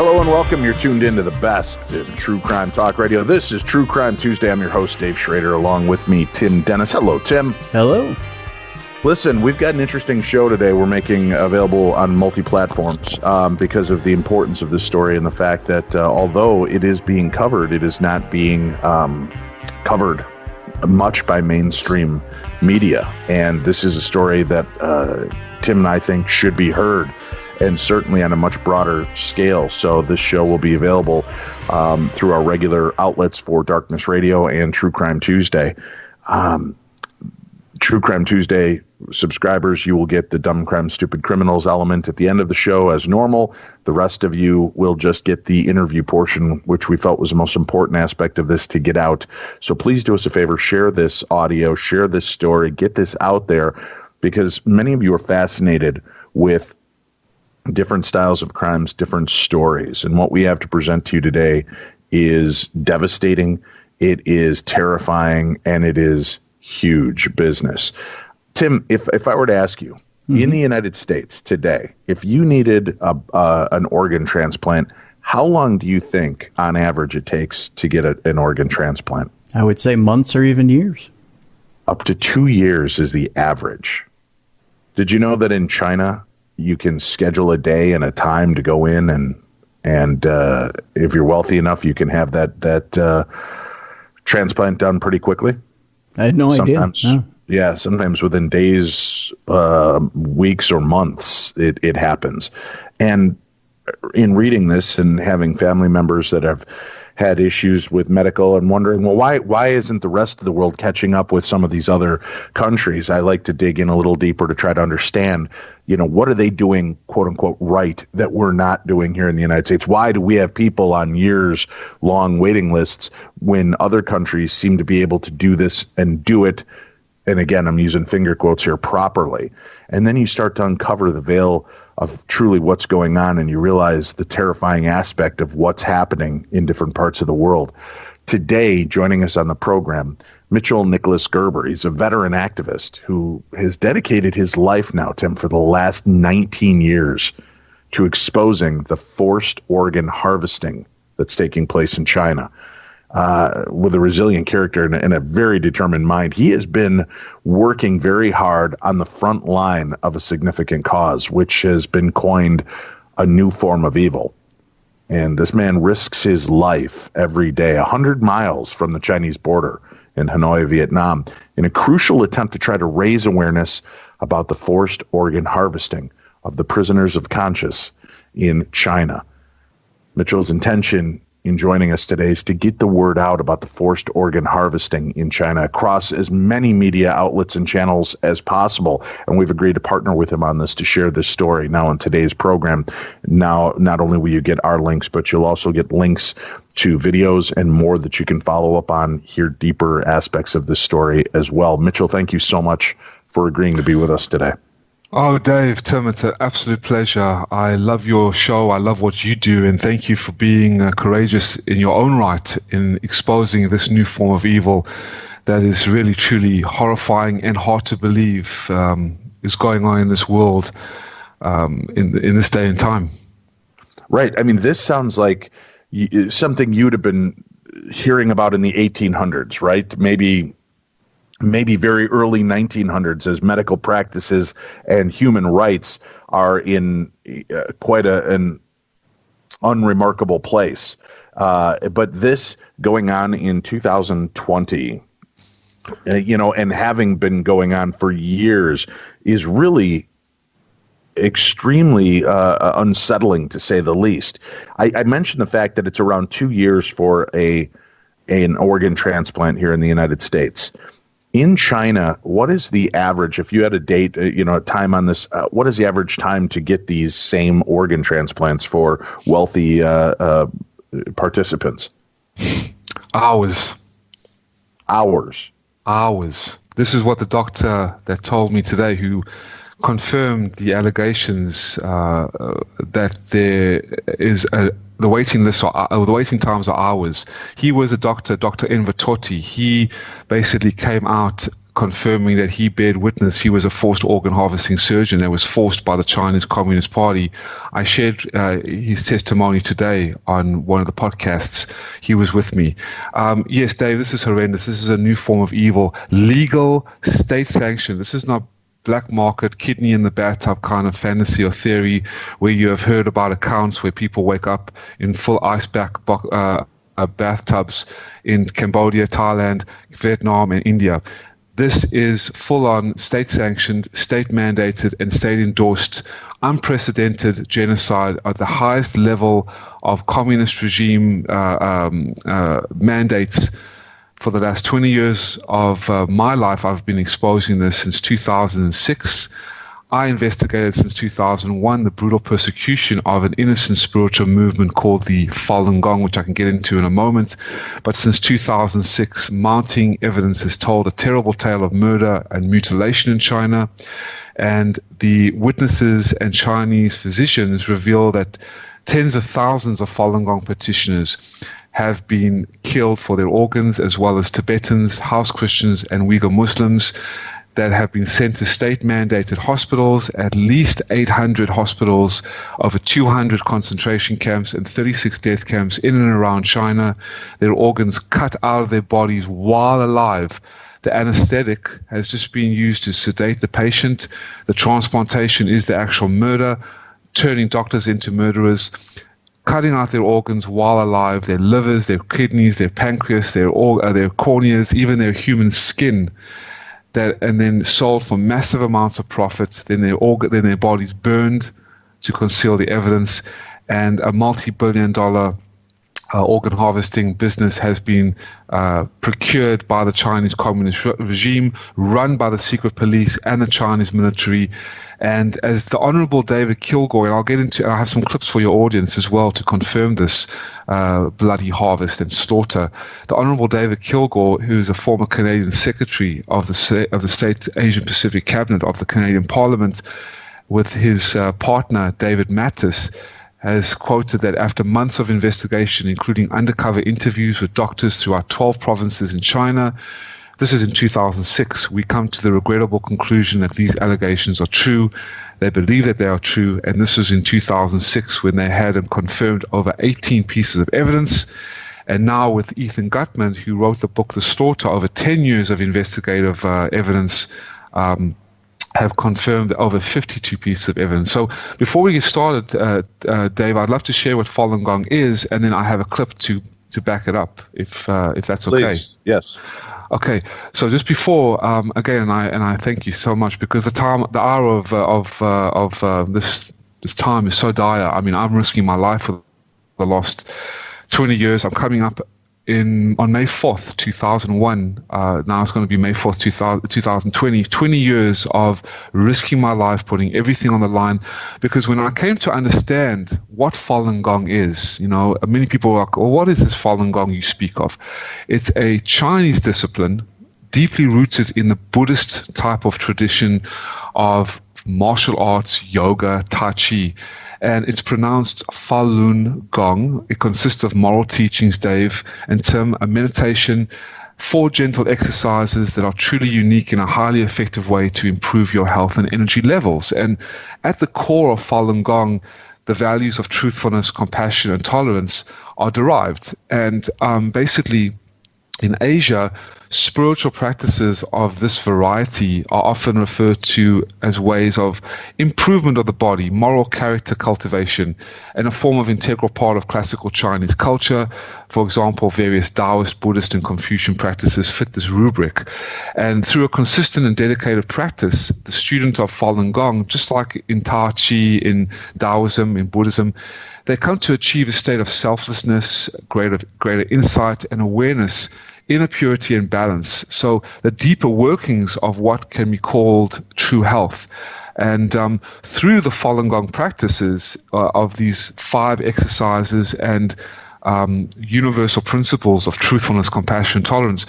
Hello and welcome. You're tuned in to the best in true crime talk radio. This is True Crime Tuesday. I'm your host, Dave Schrader. Along with me, Tim Dennis. Hello, Tim. Hello. Listen, we've got an interesting show today we're making available on multi-platforms because of the importance of this story and the fact that although it is being covered, it is not being covered much by mainstream media. And this is a story that Tim and I think should be heard, and certainly on a much broader scale. So this show will be available through our regular outlets for Darkness Radio and True Crime Tuesday. True Crime Tuesday subscribers, you will get the Dumb Crime Stupid Criminals element at the end of the show as normal. The rest of you will just get the interview portion, which we felt was the most important aspect of this to get out. So please do us a favor, share this audio, share this story, get this out there, because many of you are fascinated with different styles of crimes, different stories. And what we have to present to you today is devastating, it is terrifying, and it is huge business. Tim, if I were to ask you, in the United States today, if you needed an organ transplant, how long do you think, on average, it takes to get an organ transplant? I would say months or even years. Up to 2 years is the average. Did you know that in China, you can schedule a day and a time to go in, and if you're wealthy enough, you can have that transplant done pretty quickly? I had no idea. No. Yeah, sometimes within days, weeks, or months, it happens. And in reading this and having family members that have had issues with medical and wondering, well, why isn't the rest of the world catching up with some of these other countries? I like to dig in a little deeper to try to understand, what are they doing, quote unquote, right that we're not doing here in the United States? Why do we have people on years long waiting lists when other countries seem to be able to do this and do it? And again, I'm using finger quotes here, properly. And then you start to uncover the veil of truly what's going on, and you realize the terrifying aspect of what's happening in different parts of the world. Today, joining us on the program, Mitchell Nicholas Gerber. He's a veteran activist who has dedicated his life now, Tim, for the last 19 years to exposing the forced organ harvesting that's taking place in China. With a resilient character and a very determined mind, he has been working very hard on the front line of a significant cause, which has been coined a new form of evil. And this man risks his life every day, 100 miles from the Chinese border in Hanoi, Vietnam, in a crucial attempt to try to raise awareness about the forced organ harvesting of the prisoners of conscience in China. Mitchell's intention in joining us today is to get the word out about the forced organ harvesting in China across as many media outlets and channels as possible. And we've agreed to partner with him on this to share this story now in today's program. Now, not only will you get our links, but you'll also get links to videos and more that you can follow up on, hear deeper aspects of this story as well. Mitchell, thank you so much for agreeing to be with us today. Oh, Dave, Tim, it's an absolute pleasure. I love your show. I love what you do. And thank you for being courageous in your own right in exposing this new form of evil that is really, truly horrifying and hard to believe is going on in this world in this day and time. Right. I mean, this sounds like something you'd have been hearing about in the 1800s, right? Maybe very early 1900s, as medical practices and human rights are in quite an unremarkable place. But this going on in 2020, and having been going on for years, is really extremely unsettling, to say the least. I mentioned the fact that it's around 2 years for an organ transplant here in the United States. In China, what is the average, if you had a date, a time on this, what is the average time to get these same organ transplants for wealthy participants? Hours. This is what the doctor that told me today, who confirmed the allegations that there is the waiting list or the waiting times are hours. He was a doctor, Dr. Enver Totti. He basically came out confirming that he bared witness. He was a forced organ harvesting surgeon that was forced by the Chinese Communist Party. I shared his testimony today on one of the podcasts. He was with me. Yes, Dave, this is horrendous. This is a new form of evil. Legal, state-sanctioned. This is not black market, kidney in the bathtub kind of fantasy or theory where you have heard about accounts where people wake up in full ice bathtubs in Cambodia, Thailand, Vietnam, and India. This is full-on state-sanctioned, state-mandated, and state-endorsed, unprecedented genocide at the highest level of communist regime mandates. For the last 20 years of my life, I've been exposing this since 2006. I investigated since 2001 the brutal persecution of an innocent spiritual movement called the Falun Gong, which I can get into in a moment. But since 2006, mounting evidence has told a terrible tale of murder and mutilation in China. And the witnesses and Chinese physicians reveal that tens of thousands of Falun Gong petitioners have been killed for their organs, as well as Tibetans, house Christians, and Uyghur Muslims that have been sent to state-mandated hospitals, at least 800 hospitals, over 200 concentration camps, and 36 death camps in and around China. Their organs cut out of their bodies while alive. The anesthetic has just been used to sedate the patient. The transplantation is the actual murder, turning doctors into murderers, cutting out their organs while alive, their livers, their kidneys, their pancreas, their corneas, even their human skin, and then sold for massive amounts of profit. Then their bodies burned to conceal the evidence, and a multi-billion-dollar organ harvesting business has been procured by the Chinese communist regime, run by the secret police and the Chinese military. And as the Honorable David Kilgour, and I have some clips for your audience as well to confirm this bloody harvest and slaughter. The Honorable David Kilgour, who is a former Canadian Secretary of the State Asian Pacific Cabinet of the Canadian Parliament, with his partner David Matas, has quoted that after months of investigation, including undercover interviews with doctors throughout 12 provinces in China, this is in 2006, we come to the regrettable conclusion that these allegations are true. They believe that they are true, and this was in 2006 when they had and confirmed over 18 pieces of evidence. And now with Ethan Gutman, who wrote the book The Slaughter, over 10 years of investigative evidence, have confirmed over 52 pieces of evidence. So before we get started, Dave, I'd love to share what Falun Gong is, and then I have a clip to back it up, if that's okay. Please, yes. Okay, so just before, again, and I thank you so much, because the hour of this time is so dire. I mean, I'm risking my life for the last 20 years. I'm coming up on May 4th, 2001. Now it's going to be May 4th, 2020. 20 years of risking my life, putting everything on the line. Because when I came to understand what Falun Gong is, many people are like, well, what is this Falun Gong you speak of? It's a Chinese discipline deeply rooted in the Buddhist type of tradition of martial arts, yoga, Tai Chi. And it's pronounced Falun Gong. It consists of moral teachings, Dave, and a meditation, 4 gentle exercises that are truly unique in a highly effective way to improve your health and energy levels. And at the core of Falun Gong, the values of truthfulness, compassion, and tolerance are derived. And basically, in Asia, spiritual practices of this variety are often referred to as ways of improvement of the body, moral character cultivation, and a form of integral part of classical Chinese culture. For example, various Taoist, Buddhist, and Confucian practices fit this rubric. And through a consistent and dedicated practice, the student of Falun Gong, just like in Tai Chi, in Taoism, in Buddhism, they come to achieve a state of selflessness, greater insight and awareness, inner purity and balance. So the deeper workings of what can be called true health. And through the Falun Gong practices of these 5 exercises and universal principles of truthfulness, compassion, tolerance,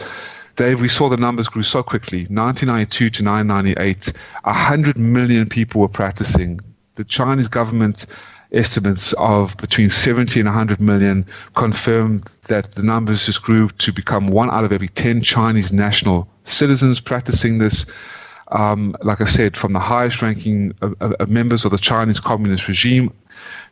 Dave, we saw the numbers grew so quickly. 1992 to 1998, 100 million people were practicing. The Chinese government estimates of between 70 and 100 million confirmed that the numbers just grew to become 1 out of every 10 Chinese national citizens practicing this. Like I said, from the highest ranking members of the Chinese communist regime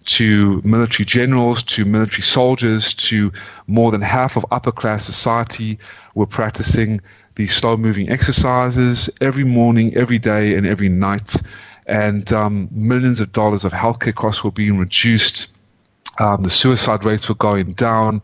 to military generals, to military soldiers, to more than half of upper class society were practicing these slow-moving exercises every morning, every day, and every night. And millions of dollars of healthcare costs were being reduced. The suicide rates were going down.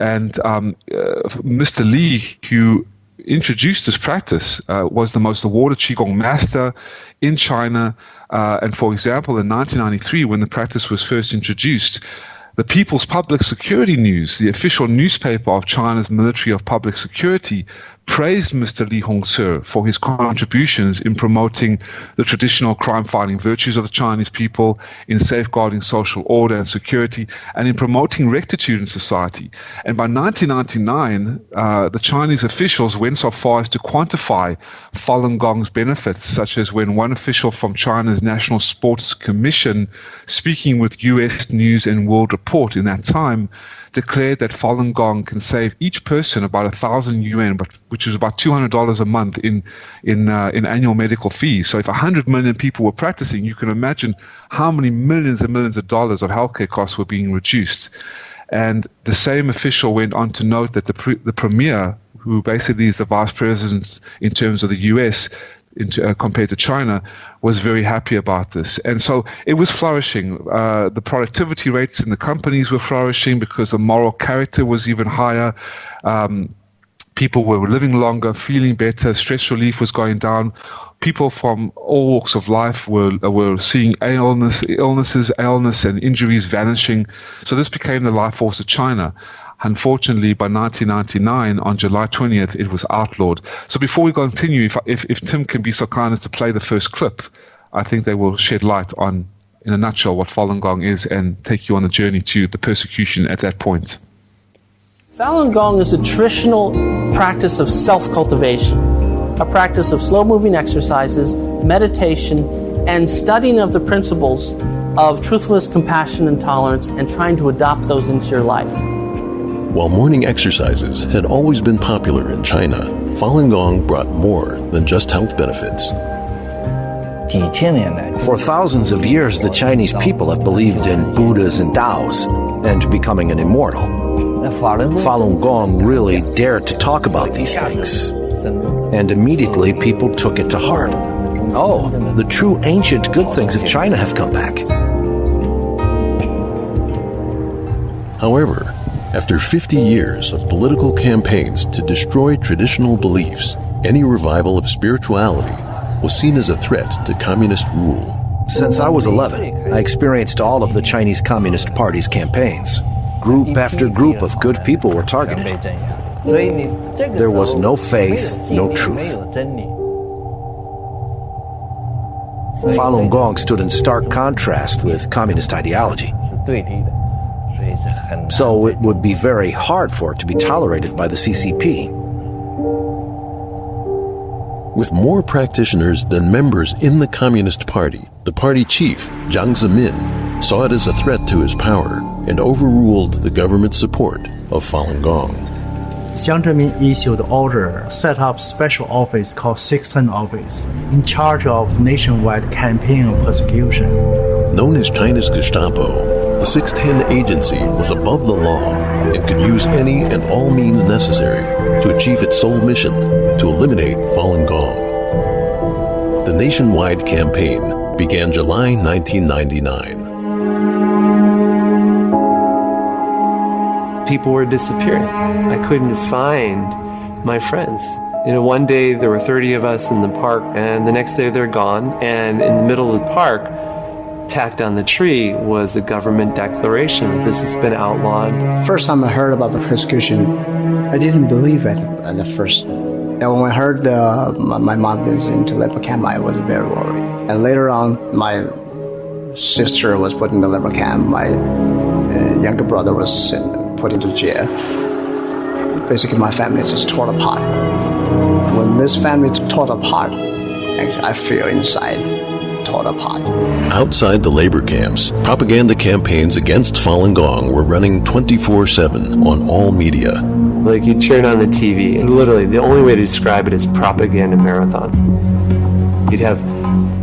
And Mr. Li, who introduced this practice, was the most awarded Qigong master in China. And for example, in 1993, when the practice was first introduced, the People's Public Security News, the official newspaper of China's Military of Public Security, praised Mr. Li Hongse for his contributions in promoting the traditional crime-fighting virtues of the Chinese people, in safeguarding social order and security, and in promoting rectitude in society. And by 1999, the Chinese officials went so far as to quantify Falun Gong's benefits, such as when one official from China's National Sports Commission, speaking with U.S. News and World Report in that time, declared that Falun Gong can save each person about 1,000 yuan, which is about $200 a month in annual medical fees. So if 100 million people were practicing, you can imagine how many millions and millions of dollars of healthcare costs were being reduced. And the same official went on to note that the premier, who basically is the vice president in terms of the U.S., compared to China, was very happy about this. And so it was flourishing. The productivity rates in the companies were flourishing because the moral character was even higher. People were living longer, feeling better, stress relief was going down. People from all walks of life were seeing illness and injuries vanishing. So this became the life force of China. Unfortunately, by 1999, on July 20th, it was outlawed. So before we continue, if Tim can be so kind as to play the first clip, I think they will shed light on, in a nutshell, what Falun Gong is and take you on the journey to the persecution at that point. Falun Gong is a traditional practice of self-cultivation, a practice of slow-moving exercises, meditation, and studying of the principles of truthfulness, compassion, and tolerance, and trying to adopt those into your life. While morning exercises had always been popular in China, Falun Gong brought more than just health benefits. For thousands of years, the Chinese people have believed in Buddhas and Taos and becoming an immortal. Falun Gong really dared to talk about these things, and immediately people took it to heart. Oh, the true ancient good things of China have come back. However, after 50 years of political campaigns to destroy traditional beliefs, any revival of spirituality was seen as a threat to communist rule. Since I was 11, I experienced all of the Chinese Communist Party's campaigns. Group after group of good people were targeted. There was no faith, no truth. Falun Gong stood in stark contrast with communist ideology. So it would be very hard for it to be tolerated by the CCP. With more practitioners than members in the Communist Party, the party chief, Jiang Zemin, saw it as a threat to his power and overruled the government support of Falun Gong. Jiang Zemin issued an order, set up special office called 610 Office, in charge of nationwide campaign of persecution. Known as China's Gestapo, the 610 agency was above the law and could use any and all means necessary to achieve its sole mission, to eliminate Falun Gong. The nationwide campaign began July 1999. People were disappearing. I couldn't find my friends. One day there were 30 of us in the park, and the next day they're gone, and in the middle of the park, tacked on the tree was a government declaration that this has been outlawed. First time I heard about the persecution, I didn't believe it at the first. And when I heard my mom was into labor camp, I was very worried. And later on, my sister was put in the labor camp. My younger brother was put into jail. Basically, my family is just torn apart. When this family is torn apart, actually, I feel inside fall apart. Outside the labor camps, propaganda campaigns against Falun Gong were running 24/7 on all media. Like you turn on the TV, and literally the only way to describe it is propaganda marathons. You'd have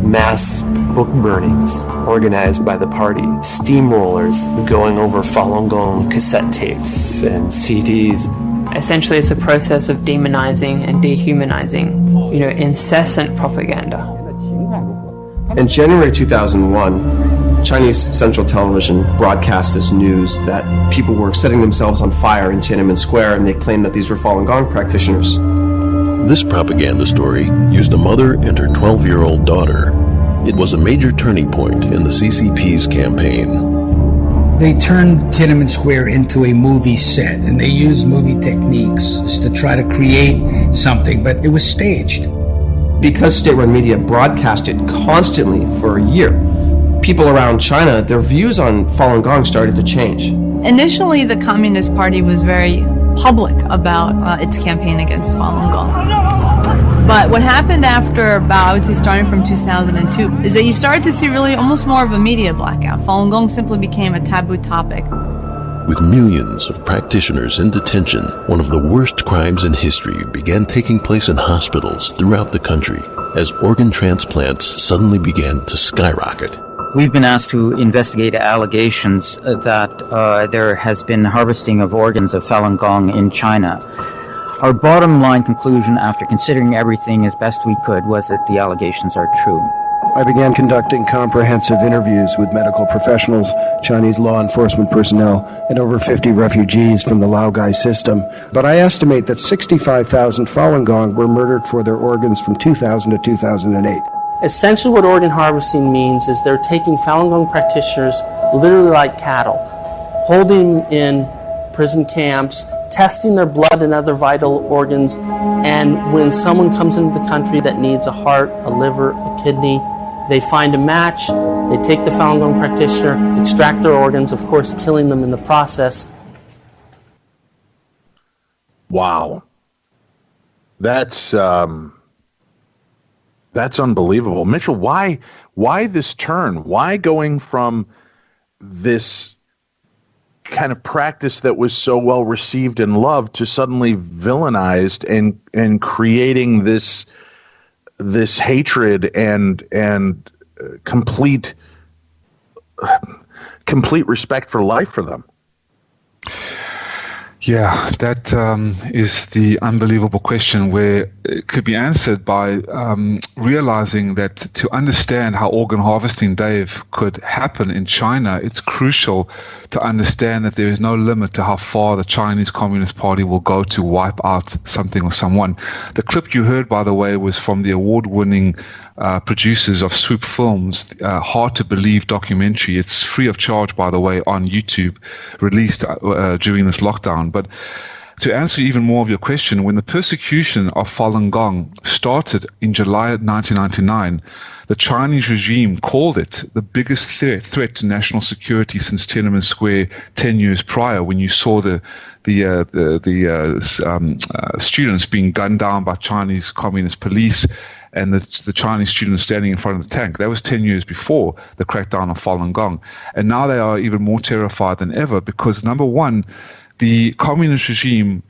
mass book burnings organized by the party, steamrollers going over Falun Gong cassette tapes and CDs. Essentially, it's a process of demonizing and dehumanizing, incessant propaganda. In January 2001, Chinese Central Television broadcast this news that people were setting themselves on fire in Tiananmen Square, and they claimed that these were Falun Gong practitioners. This propaganda story used a mother and her 12-year-old daughter. It was a major turning point in the CCP's campaign. They turned Tiananmen Square into a movie set, and they used movie techniques to try to create something, but it was staged. Because state-run media broadcast it constantly for a year, people around China, their views on Falun Gong started to change. Initially, the Communist Party was very public about its campaign against Falun Gong. But what happened after about, I would say starting from 2002, is that you started to see really almost more of a media blackout. Falun Gong simply became a taboo topic. With millions of practitioners in detention, one of the worst crimes in history began taking place in hospitals throughout the country as organ transplants suddenly began to skyrocket. We've been asked to investigate allegations that there has been harvesting of organs of Falun Gong in China. Our bottom line conclusion, after considering everything as best we could, was that the allegations are true. I began conducting comprehensive interviews with medical professionals, Chinese law enforcement personnel, and over 50 refugees from the Laogai system. But I estimate that 65,000 Falun Gong were murdered for their organs from 2000 to 2008. Essentially what organ harvesting means is they're taking Falun Gong practitioners literally like cattle, holding them in prison camps, testing their blood and other vital organs, and when someone comes into the country that needs a heart, a liver, a kidney, they find a match, they take the Falun Gong practitioner, extract their organs, of course killing them in the process. Wow. That's unbelievable. Mitchell, why this turn? Why going from this kind of practice that was so well received and loved to suddenly villainized and creating this hatred and complete respect for life for them? Yeah, that is the unbelievable question, where it could be answered by realizing that to understand how organ harvesting, Dave, could happen in China, it's crucial to understand that there is no limit to how far the Chinese Communist Party will go to wipe out something or someone. The clip you heard, by the way, was from the award-winning producers of Swoop Films' Hard to Believe documentary. It's free of charge, by the way, on YouTube, released during this lockdown. But to answer even more of your question, when the persecution of Falun Gong started in July 1999, the Chinese regime called it the biggest threat to national security since Tiananmen Square 10 years prior, when you saw the students being gunned down by Chinese Communist police and the Chinese students standing in front of the tank. That was 10 years before the crackdown on Falun Gong. And now they are even more terrified than ever because, number one, the communist regime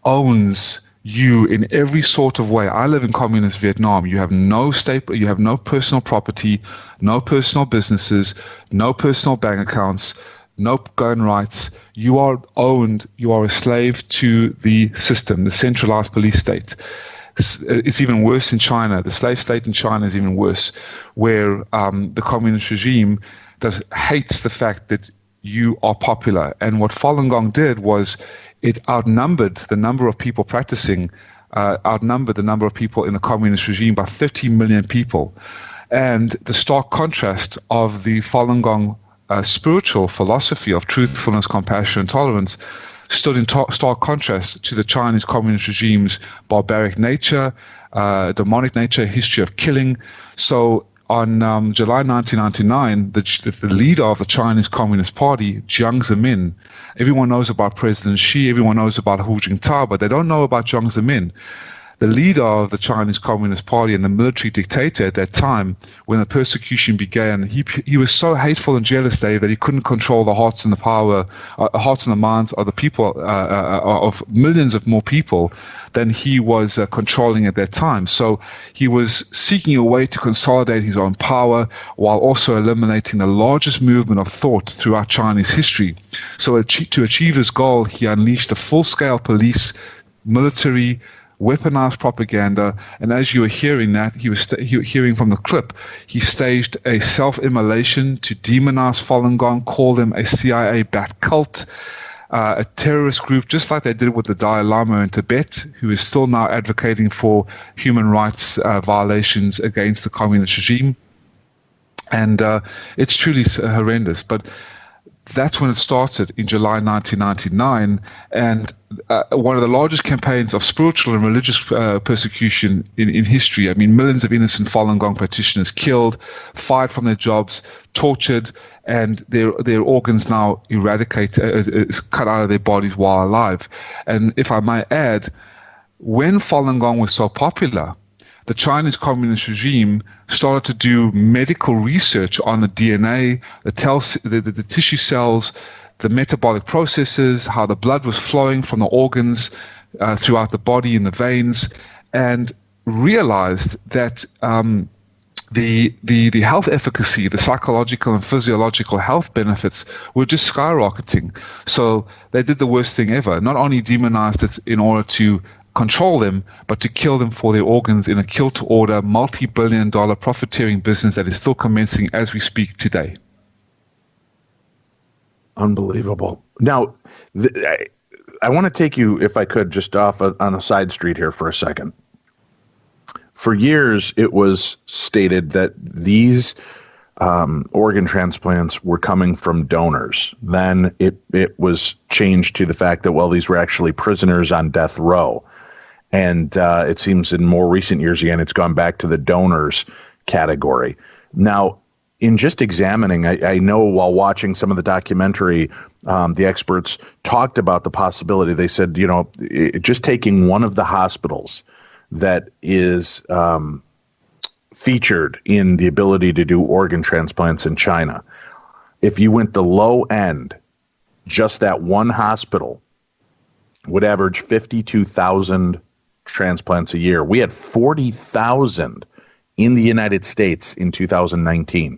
owns you in every sort of way. I live in communist Vietnam. You have no you have no personal property, no personal businesses, no personal bank accounts, no gun rights. You are owned, you are a slave to the system, the centralized police state. It's even worse in China. The slave state in China is even worse, where the communist regime hates the fact that you are popular. And what Falun Gong did was it outnumbered the number of people practicing, outnumbered the number of people in the communist regime by 30 million people. And the stark contrast of the Falun Gong spiritual philosophy of truthfulness, compassion, and tolerance stood in stark contrast to the Chinese communist regime's barbaric nature, demonic nature, history of killing. So on July 1999, the leader of the Chinese Communist Party, Jiang Zemin, everyone knows about President Xi, everyone knows about Hu Jintao, but they don't know about Jiang Zemin. the leader of the Chinese Communist Party and the military dictator at that time, when the persecution began, he was so hateful and jealous, Dave, that he couldn't control the hearts and the minds of the people, of millions of more people than he was controlling at that time. So he was seeking a way to consolidate his own power while also eliminating the largest movement of thought throughout Chinese history. So to achieve this goal, he unleashed a full-scale police, military, weaponized propaganda, and as you were hearing that, hearing from the clip, he staged a self-immolation to demonize Falun Gong, call them a CIA-backed cult, a terrorist group, just like they did with the Dalai Lama in Tibet, who is still now advocating for human rights violations against the communist regime. And it's truly horrendous. But that's when it started in July 1999, and one of the largest campaigns of spiritual and religious persecution in history. I mean, millions of innocent Falun Gong practitioners killed, fired from their jobs, tortured, and their organs now cut out of their bodies while alive. And if I may add, when Falun Gong was so popular, the Chinese communist regime started to do medical research on the DNA, the tissue cells, the metabolic processes, how the blood was flowing from the organs throughout the body in the veins, and realized that the health efficacy, the psychological and physiological health benefits were just skyrocketing. So they did the worst thing ever. Not only demonized it in order to control them, but to kill them for their organs in a kill-to-order, multi-billion-dollar profiteering business that is still commencing as we speak today. Unbelievable. Now, I want to take you, if I could, just off on a side street here for a second. For years, it was stated that these organ transplants were coming from donors. Then it was changed to the fact that, well, these were actually prisoners on death row. And it seems in more recent years, again, it's gone back to the donors category. Now, in just examining, I know while watching some of the documentary, the experts talked about the possibility. They said, just taking one of the hospitals that is featured in the ability to do organ transplants in China, if you went the low end, just that one hospital would average 52,000 transplants a year. We had 40,000 in the United States in 2019.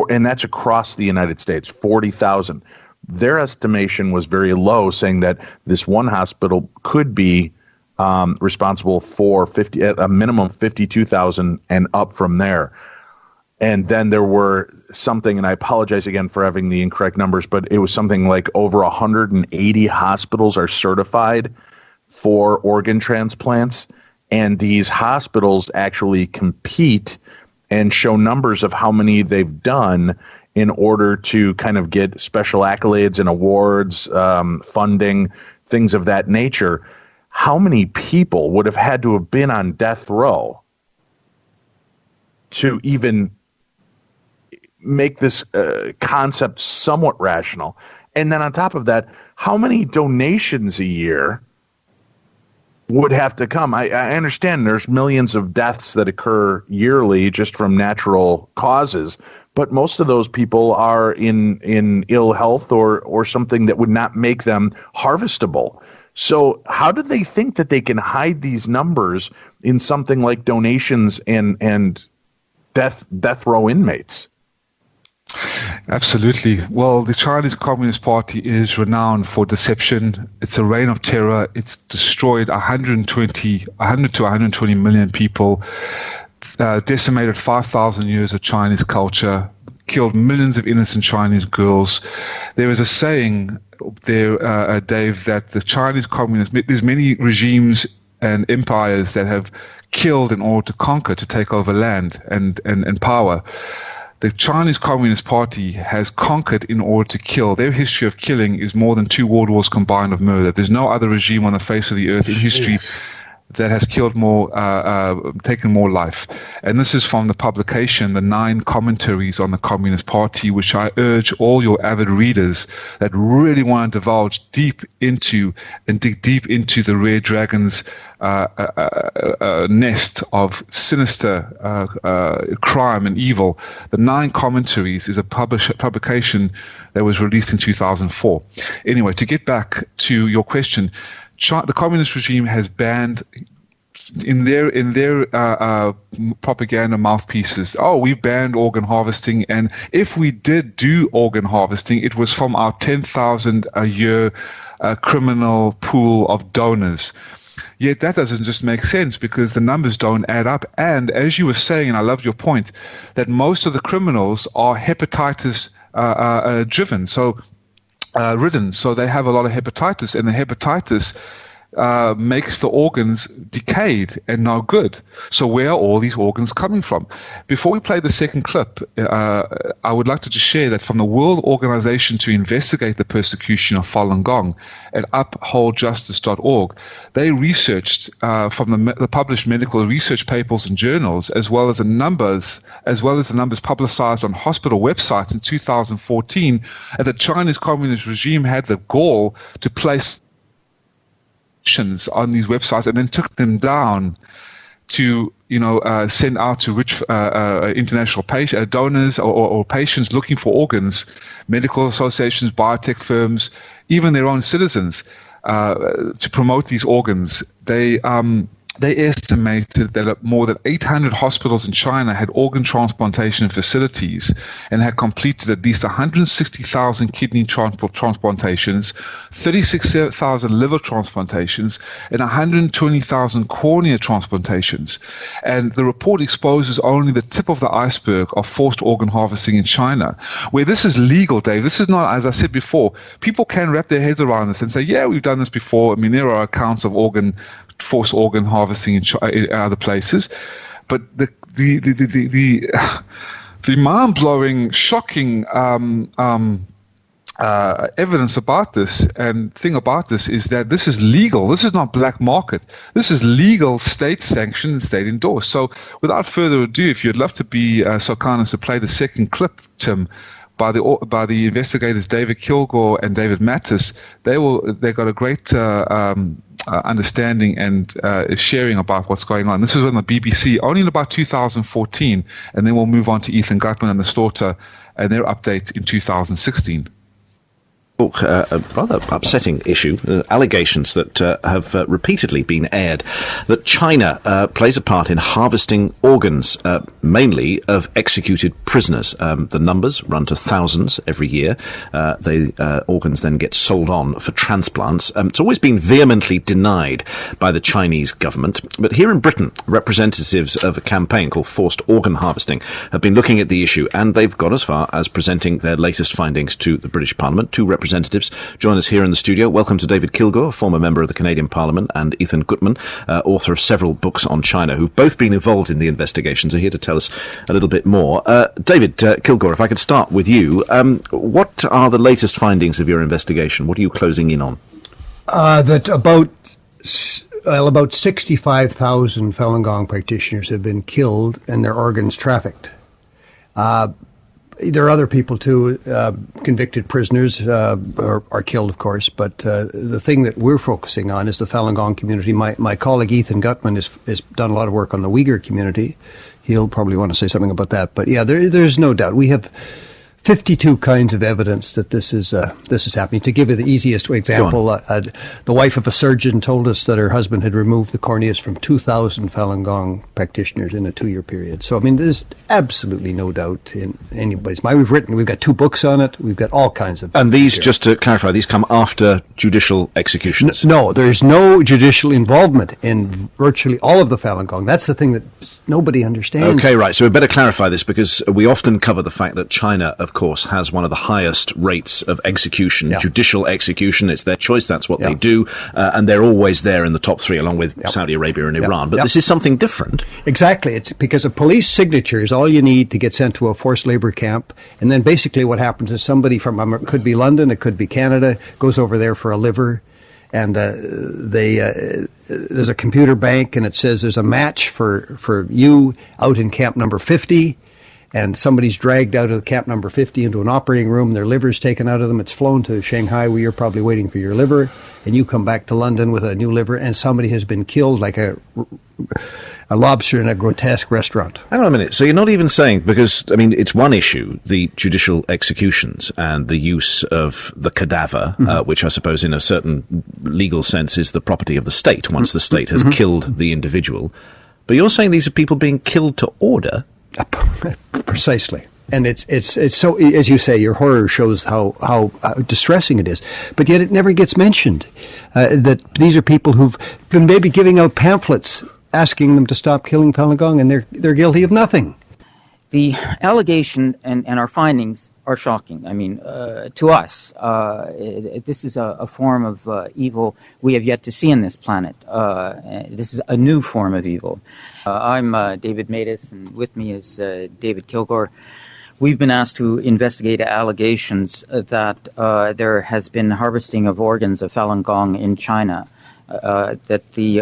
And that's across the United States, 40,000. Their estimation was very low, saying that this one hospital could be responsible for a minimum 52,000 and up from there. And then there were something, and I apologize again for having the incorrect numbers, but it was something like over 180 hospitals are certified for organ transplants. And these hospitals actually compete and show numbers of how many they've done in order to kind of get special accolades and awards, funding, things of that nature. How many people would have had to have been on death row to even make this concept somewhat rational? And then on top of that, how many donations a year would have to come? I understand there's millions of deaths that occur yearly just from natural causes, but most of those people are in ill health or something that would not make them harvestable. So how do they think that they can hide these numbers in something like donations and death row inmates? Absolutely. Well, the Chinese Communist Party is renowned for deception. It's a reign of terror. It's destroyed 100 to 120 million people, decimated 5,000 years of Chinese culture, killed millions of innocent Chinese girls. There is a saying there, Dave, that the Chinese communists, there's many regimes and empires that have killed in order to conquer, to take over land and power. The Chinese Communist Party has conquered in order to kill. Their history of killing is more than 2 world wars combined of murder. There's no other regime on the face of the earth in history that has killed more, taken more life. And this is from the publication, The 9 Commentaries on the Communist Party, which I urge all your avid readers that really want to divulge deep into and dig deep into the Red Dragon's nest of sinister crime and evil. The 9 Commentaries is a publication that was released in 2004. Anyway, to get back to your question, the communist regime has banned in their propaganda mouthpieces. Oh, we banned organ harvesting, and if we did do organ harvesting, it was from our 10,000 a year criminal pool of donors. Yet that doesn't just make sense because the numbers don't add up. And as you were saying, and I loved your point, that most of the criminals are hepatitis driven, so ridden. So they have a lot of hepatitis, and the hepatitis makes the organs decayed and no good. So where are all these organs coming from? Before we play the second clip, I would like to just share that from the World Organization to Investigate the Persecution of Falun Gong at upholdjustice.org, they researched from the published medical research papers and journals, as well as the numbers publicized on hospital websites in 2014, that the Chinese Communist regime had the gall to place on these websites and then took them down to send out to rich international donors or patients looking for organs, medical associations, biotech firms, even their own citizens, to promote these organs. They estimated that more than 800 hospitals in China had organ transplantation facilities and had completed at least 160,000 kidney transplantations, 36,000 liver transplantations, and 120,000 cornea transplantations. And the report exposes only the tip of the iceberg of forced organ harvesting in China, where this is legal, Dave. This is not, as I said before, people can wrap their heads around this and say, yeah, we've done this before. I mean, there are accounts of forced organ harvesting in other places, but the mind-blowing, shocking evidence about this and thing about this is that this is legal. This is not black market. This is legal, state-sanctioned, state-endorsed. So, without further ado, if you'd love to be so kind as to play the second clip, Tim, by the investigators David Kilgour and David Matas, they got a great understanding and sharing about what's going on. This was on the BBC only in about 2014, and then we'll move on to Ethan Gutman and the Slaughter and their update in 2016. A rather upsetting issue, allegations that have repeatedly been aired that China plays a part in harvesting organs, mainly of executed prisoners. The numbers run to thousands every year. Organs then get sold on for transplants. It's always been vehemently denied by the Chinese government. But here in Britain, representatives of a campaign called Forced Organ Harvesting have been looking at the issue, and they've got as far as presenting their latest findings to the British Parliament. Two representatives join us here in the studio. Welcome to David Kilgour, former member of the Canadian Parliament, and Ethan Gutman, author of several books on China, who've both been involved in the investigations, are here to tell us a little bit more. David Kilgour, if I could start with you, what are the latest findings of your investigation? What are you closing in on? That about 65,000 Falun Gong practitioners have been killed and their organs trafficked. There are other people too, convicted prisoners are killed, of course, but the thing that we're focusing on is the Falun Gong community. My colleague Ethan Gutman has done a lot of work on the Uyghur community. He'll probably want to say something about that. But yeah, there's no doubt. We have 52 kinds of evidence that this is happening. To give you the easiest example, the wife of a surgeon told us that her husband had removed the corneas from 2,000 Falun Gong practitioners in a 2-year period. So, I mean, there's absolutely no doubt in anybody's mind. We've got 2 books on it. We've got all kinds of... And these, just to clarify, these come after judicial executions? No, there's no judicial involvement in virtually all of the Falun Gong. That's the thing that nobody understands. Okay, right. So we better clarify this, because we often cover the fact that China, of course, has one of the highest rates of execution, judicial execution. It's their choice. That's what they do. And they're always there in the top 3, along with Saudi Arabia and Iran. But this is something different. Exactly. It's because a police signature is all you need to get sent to a forced labor camp. And then basically what happens is somebody from, it could be London, it could be Canada, goes over there for a liver. and there's a computer bank, and it says there's a match for you out in camp number 50, and somebody's dragged out of camp number 50 into an operating room. Their liver's taken out of them. It's flown to Shanghai, where you're probably waiting for your liver, and you come back to London with a new liver, and somebody has been killed like a lobster in a grotesque restaurant. Hang on a minute. So you're not even saying, because, I mean, it's one issue, the judicial executions and the use of the cadaver, which I suppose in a certain legal sense is the property of the state once the state has killed the individual. But you're saying these are people being killed to order? Precisely. And it's so, as you say, your horror shows how distressing it is. But yet it never gets mentioned that these are people who've been maybe giving out pamphlets asking them to stop killing Falun Gong, and they're guilty of nothing. The allegation and our findings are shocking. I mean, to us, this is a form of evil we have yet to see on this planet. This is a new form of evil. I'm David Matas, and with me is David Kilgour. We've been asked to investigate allegations that there has been harvesting of organs of Falun Gong in China. That the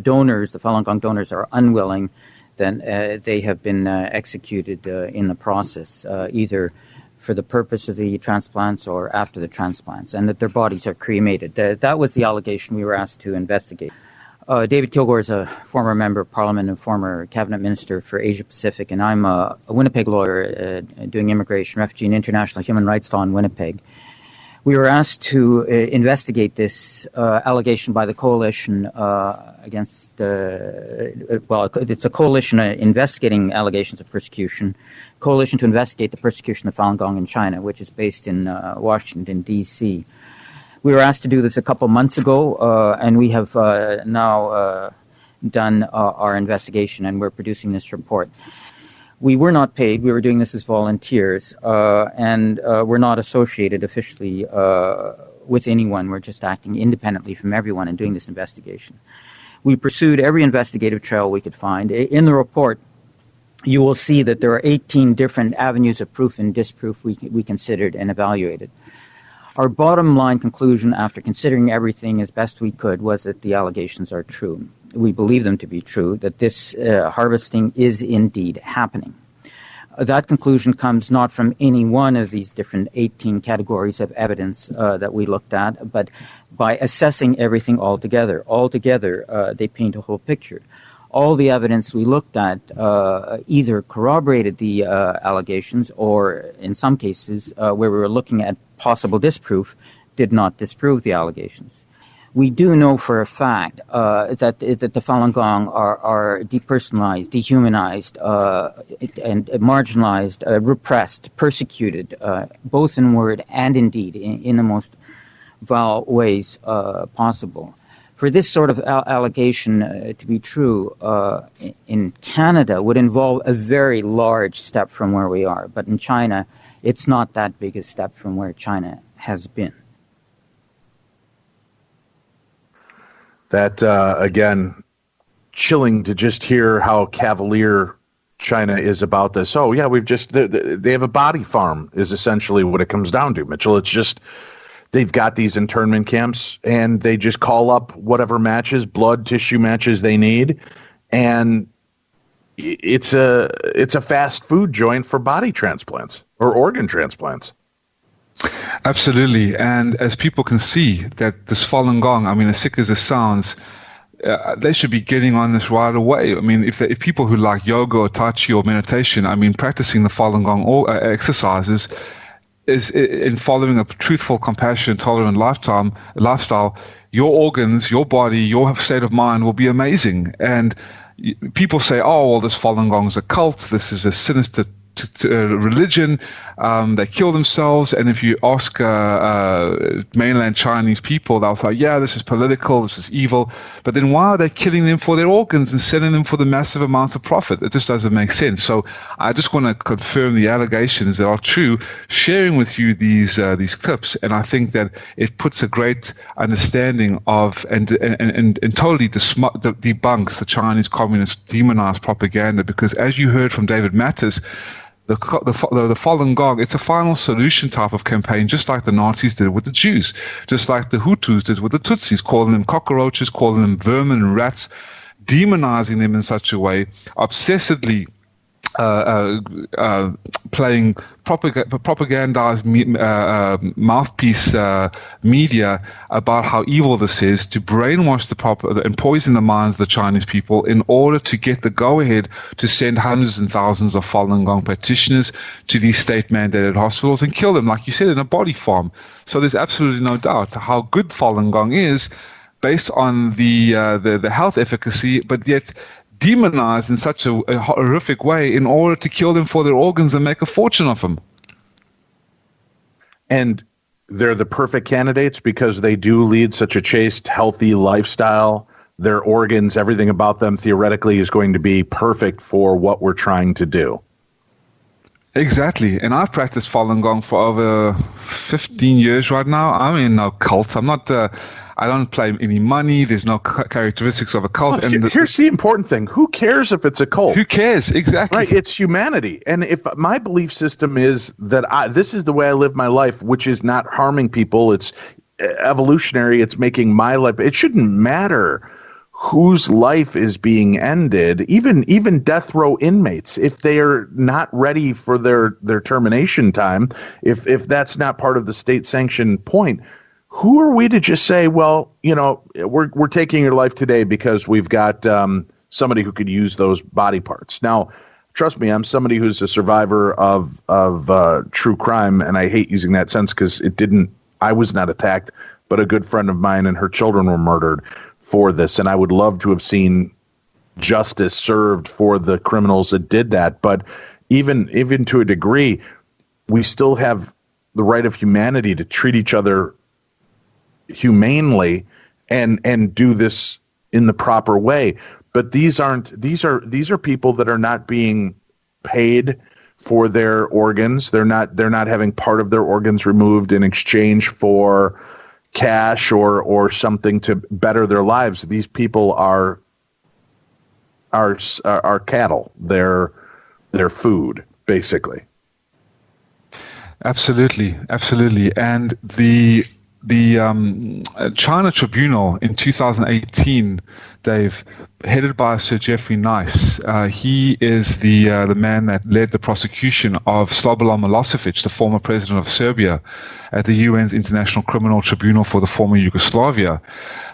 donors, the Falun Gong donors, are unwilling, then they have been executed in the process, either for the purpose of the transplants or after the transplants, and that their bodies are cremated. That was the allegation we were asked to investigate. David Kilgour is a former member of Parliament and former cabinet minister for Asia Pacific, and I'm a Winnipeg lawyer doing immigration, refugee, and international human rights law in Winnipeg. We were asked to investigate this allegation by the coalition against, it's a coalition investigating allegations of persecution, coalition to investigate the persecution of Falun Gong in China, which is based in Washington, D.C. We were asked to do this a couple months ago, and we have now done our investigation, and we're producing this report. We were not paid. We were doing this as volunteers, and we're not associated officially with anyone. We're just acting independently from everyone and doing this investigation. We pursued every investigative trail we could find. In the report, you will see that there are 18 different avenues of proof and disproof we considered and evaluated. Our bottom line conclusion, after considering everything as best we could, was that the allegations are true. We believe them to be true, that this harvesting is indeed happening. That conclusion comes not from any one of these different 18 categories of evidence that we looked at, but by assessing everything all together. Altogether, they paint a whole picture. All the evidence we looked at either corroborated the allegations or, in some cases, where we were looking at possible disproof, did not disprove the allegations. We do know for a fact that the Falun Gong are depersonalized, dehumanized, and marginalized, repressed, persecuted, both in word and in deed, in the most vile ways possible. For this sort of allegation to be true in Canada would involve a very large step from where we are. But in China, it's not that big a step from where China has been. That, again, chilling to just hear how cavalier China is about this. Oh, yeah, they have a body farm is essentially what it comes down to, Mitchell. It's just they've got these internment camps and they just call up whatever matches, blood tissue matches they need. And it's a fast food joint for body transplants or organ transplants. Absolutely. And as people can see that this Falun Gong, I mean, as sick as it sounds, they should be getting on this right away. I mean, if people who like yoga or Tai Chi or meditation, I mean, practicing the Falun Gong exercises is in following a truthful, compassionate, tolerant lifestyle, your organs, your body, your state of mind will be amazing. And people say, oh, well, this Falun Gong is a cult. This is a sinister religion. They kill themselves. And if you ask mainland Chinese people, they'll say, yeah, this is political, this is evil. But then why are they killing them for their organs and selling them for the massive amounts of profit? It just doesn't make sense. So I just want to confirm the allegations that are true, sharing with you these clips. And I think that it puts a great understanding of and totally debunks the Chinese communist demonized propaganda, because as you heard from David Matas, the Falun Gong, it's a final solution type of campaign, just like the Nazis did with the Jews, just like the Hutus did with the Tutsis, calling them cockroaches, calling them vermin and rats, demonizing them in such a way, obsessively playing propagandized mouthpiece media about how evil this is, to brainwash and poison the minds of the Chinese people in order to get the go-ahead to send hundreds and thousands of Falun Gong practitioners to these state-mandated hospitals and kill them, like you said, in a body farm. So there's absolutely no doubt how good Falun Gong is based on the health efficacy, but yet demonized in such a horrific way in order to kill them for their organs and make a fortune of them. And they're the perfect candidates because they do lead such a chaste, healthy lifestyle. Their organs, everything about them theoretically is going to be perfect for what we're trying to do. Exactly. And I've practiced Falun Gong for over 15 years right now. I'm in no cult. I'm not... I don't play any money. There's no characteristics of a cult. Well, here's the important thing. Who cares if it's a cult? Who cares? Exactly. Right. It's humanity. And if my belief system is that this is the way I live my life, which is not harming people, it's evolutionary, it's making my life, it shouldn't matter whose life is being ended, even death row inmates, if they are not ready for their termination time, if that's not part of the state sanctioned point. Who are we to just say, well, we're taking your life today because we've got somebody who could use those body parts? Now, trust me, I'm somebody who's a survivor of true crime, and I hate using that sense because I was not attacked, but a good friend of mine and her children were murdered for this, and I would love to have seen justice served for the criminals that did that. But even to a degree, we still have the right of humanity to treat each other humanely and do this in the proper way. But these are people that are not being paid for their organs. They're not having part of their organs removed in exchange for cash or something to better their lives. These people are cattle. They're food, basically. Absolutely. And the China Tribunal in 2018, Dave, headed by Sir Jeffrey Nice, he is the man that led the prosecution of Slobodan Milosevic, the former president of Serbia, at the UN's International Criminal Tribunal for the former Yugoslavia.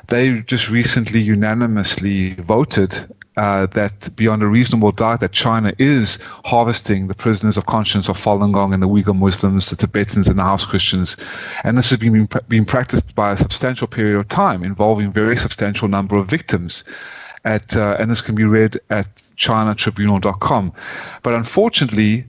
They just recently unanimously voted that beyond a reasonable doubt that China is harvesting the prisoners of conscience of Falun Gong and the Uyghur Muslims, the Tibetans and the House Christians. And this has been practiced by a substantial period of time, involving a very substantial number of victims. And this can be read at chinatribunal.com. But unfortunately,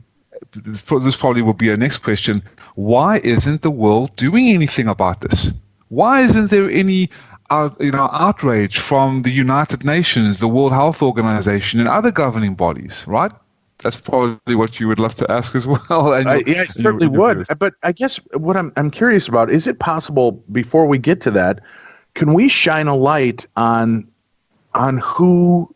this probably will be our next question, why isn't the world doing anything about this? Why isn't there any outrage from the United Nations, the World Health Organization, and other governing bodies, right? That's probably what you would love to ask as well. I certainly would. But I guess what I'm curious about, is it possible, before we get to that, can we shine a light on who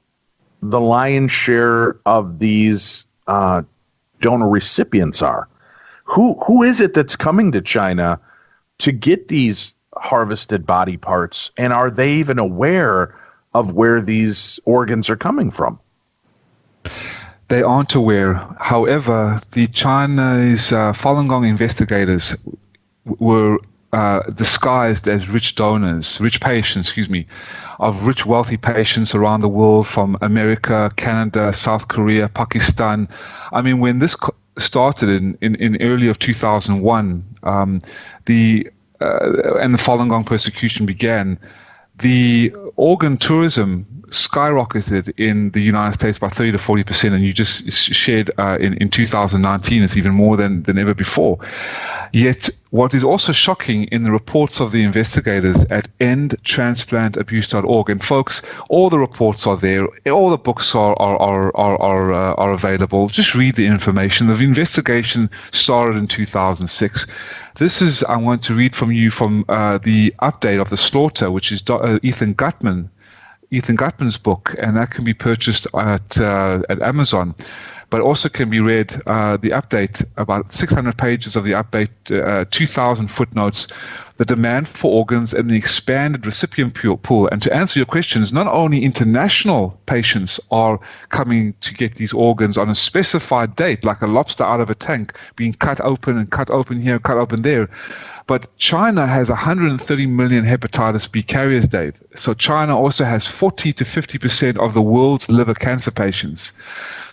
the lion's share of these donor recipients are? Who is it that's coming to China to get these harvested body parts, and are they even aware of where these organs are coming from? They aren't aware. However, the Chinese Falun Gong investigators were disguised as rich patients, of rich, wealthy patients around the world, from America, Canada, South Korea, Pakistan. I mean, when this started in early of 2001, and the Falun Gong persecution began, the organ tourism skyrocketed in the United States by 30 to 40%, and you just shared in 2019 it's even more than ever before. Yet, what is also shocking in the reports of the investigators at endtransplantabuse.org, and folks, all the reports are there, all the books are available. Just read the information. The investigation started in 2006. I want to read from you from the update of the slaughter, which is Ethan Gutman. Ethan Gutman's book, and that can be purchased at Amazon. But also can be read, the update, about 600 pages of the update, 2,000 footnotes, the demand for organs and the expanded recipient pool. And to answer your questions, not only international patients are coming to get these organs on a specified date, like a lobster out of a tank, being cut open here, cut open there, but China has 130 million hepatitis B carriers, Dave. So China also has 40 to 50% of the world's liver cancer patients.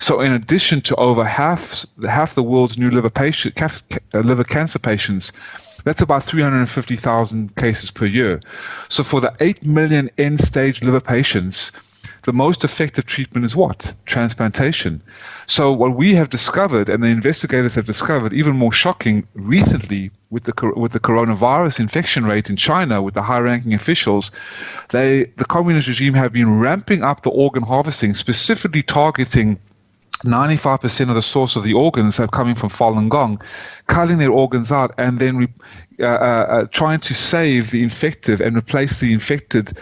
So in addition to over half the world's new liver cancer patients, that's about 350,000 cases per year. So for the 8 million end-stage liver patients, the most effective treatment is what? Transplantation. So what we have discovered, and the investigators have discovered, even more shocking, recently with the coronavirus infection rate in China, with the high-ranking officials, the communist regime have been ramping up the organ harvesting, specifically targeting 95% of the source of the organs are coming from Falun Gong, cutting their organs out and then trying to save the infected and replace the infected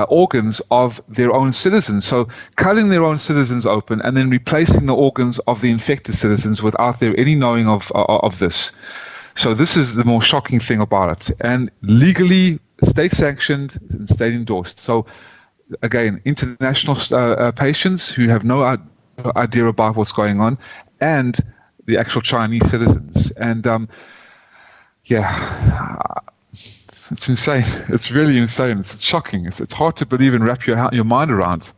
organs of their own citizens. So cutting their own citizens open and then replacing the organs of the infected citizens without their any knowing of this. So this is the more shocking thing about it. And legally, state-sanctioned and state-endorsed. So again, international patients who have no idea about what's going on, and the actual Chinese citizens. And it's insane. It's really insane. It's shocking. It's hard to believe and wrap your mind around.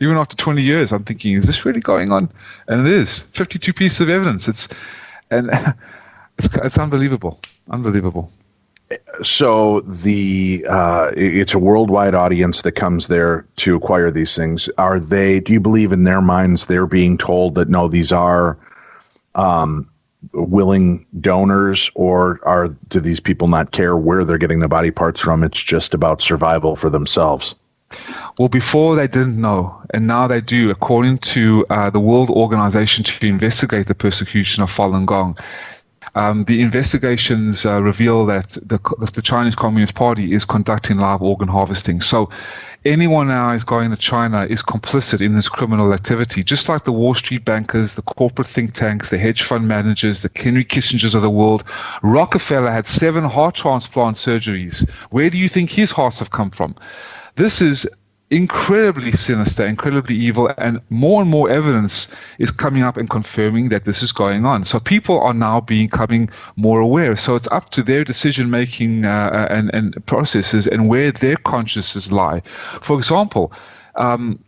Even after 20 years, I'm thinking, is this really going on? And it is. 52 pieces of evidence. It's unbelievable. Unbelievable. So it's a worldwide audience that comes there to acquire these things. Do you believe in their minds they're being told that no, these are willing donors, or do these people not care where they're getting the body parts from? It's just about survival for themselves. Well, before they didn't know, and now they do, according to the World Organization to investigate the persecution of Falun Gong. The investigations reveal that the Chinese Communist Party is conducting live organ harvesting. So anyone now is going to China is complicit in this criminal activity, just like the Wall Street bankers, the corporate think tanks, the hedge fund managers, the Henry Kissingers of the world. Rockefeller had 7 heart transplant surgeries. Where do you think his hearts have come from? This is incredibly sinister, incredibly evil, and more evidence is coming up and confirming that this is going on. So people are now becoming more aware. So it's up to their decision-making and processes and where their consciences lie. For example, the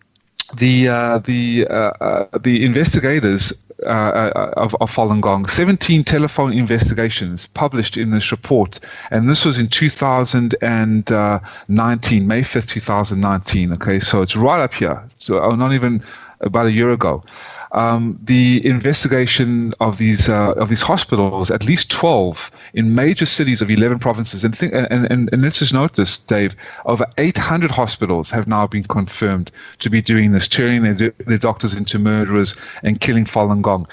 investigators of Falun Gong, 17 telephone investigations published in this report, and this was in 2019, May 5th, 2019. Okay, so it's right up here. So not even about a year ago. The investigation of these hospitals, at least 12 in major cities of 11 provinces, and let's just note this, Dave, over 800 hospitals have now been confirmed to be doing this, turning their doctors into murderers and killing Falun Gong.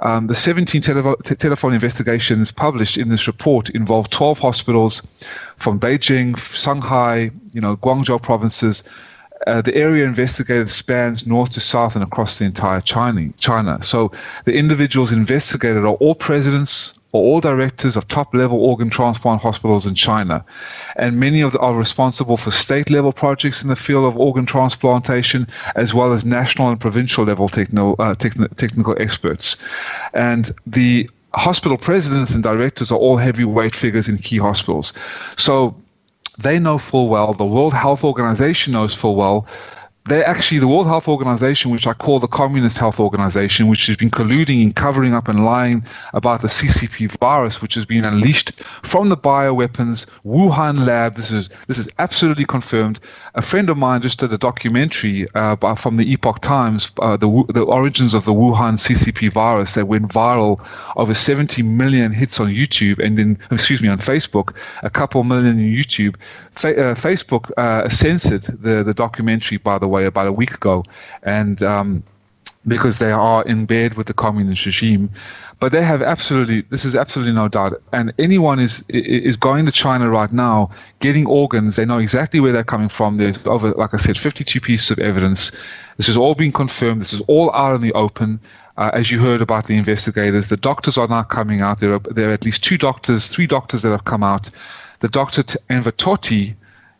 The 17 telephone investigations published in this report involve 12 hospitals from Beijing, Shanghai, Guangzhou provinces. The area investigated spans north to south and across the entire China. So the individuals investigated are all presidents or all directors of top-level organ transplant hospitals in China. And many of them are responsible for state-level projects in the field of organ transplantation, as well as national and provincial-level technical experts. And the hospital presidents and directors are all heavyweight figures in key hospitals. So they know full well, the World Health Organization knows full well, the World Health Organization, which I call the Communist Health Organization, which has been colluding and covering up and lying about the CCP virus, which has been unleashed from the bioweapons Wuhan lab. This is absolutely confirmed. A friend of mine just did a documentary from the Epoch Times, the origins of the Wuhan CCP virus that went viral, over 70 million hits on YouTube and then, on Facebook, a couple million on YouTube. Facebook censored the documentary, by the way, about a week ago, and because they are in bed with the communist regime. But they have this is absolutely no doubt. And anyone is going to China right now, getting organs. They know exactly where they're coming from. There's over, like I said, 52 pieces of evidence. This has all been confirmed. This is all out in the open. As you heard about the investigators, the doctors are now coming out. There are at least three doctors that have come out. The Dr. Enver Totti,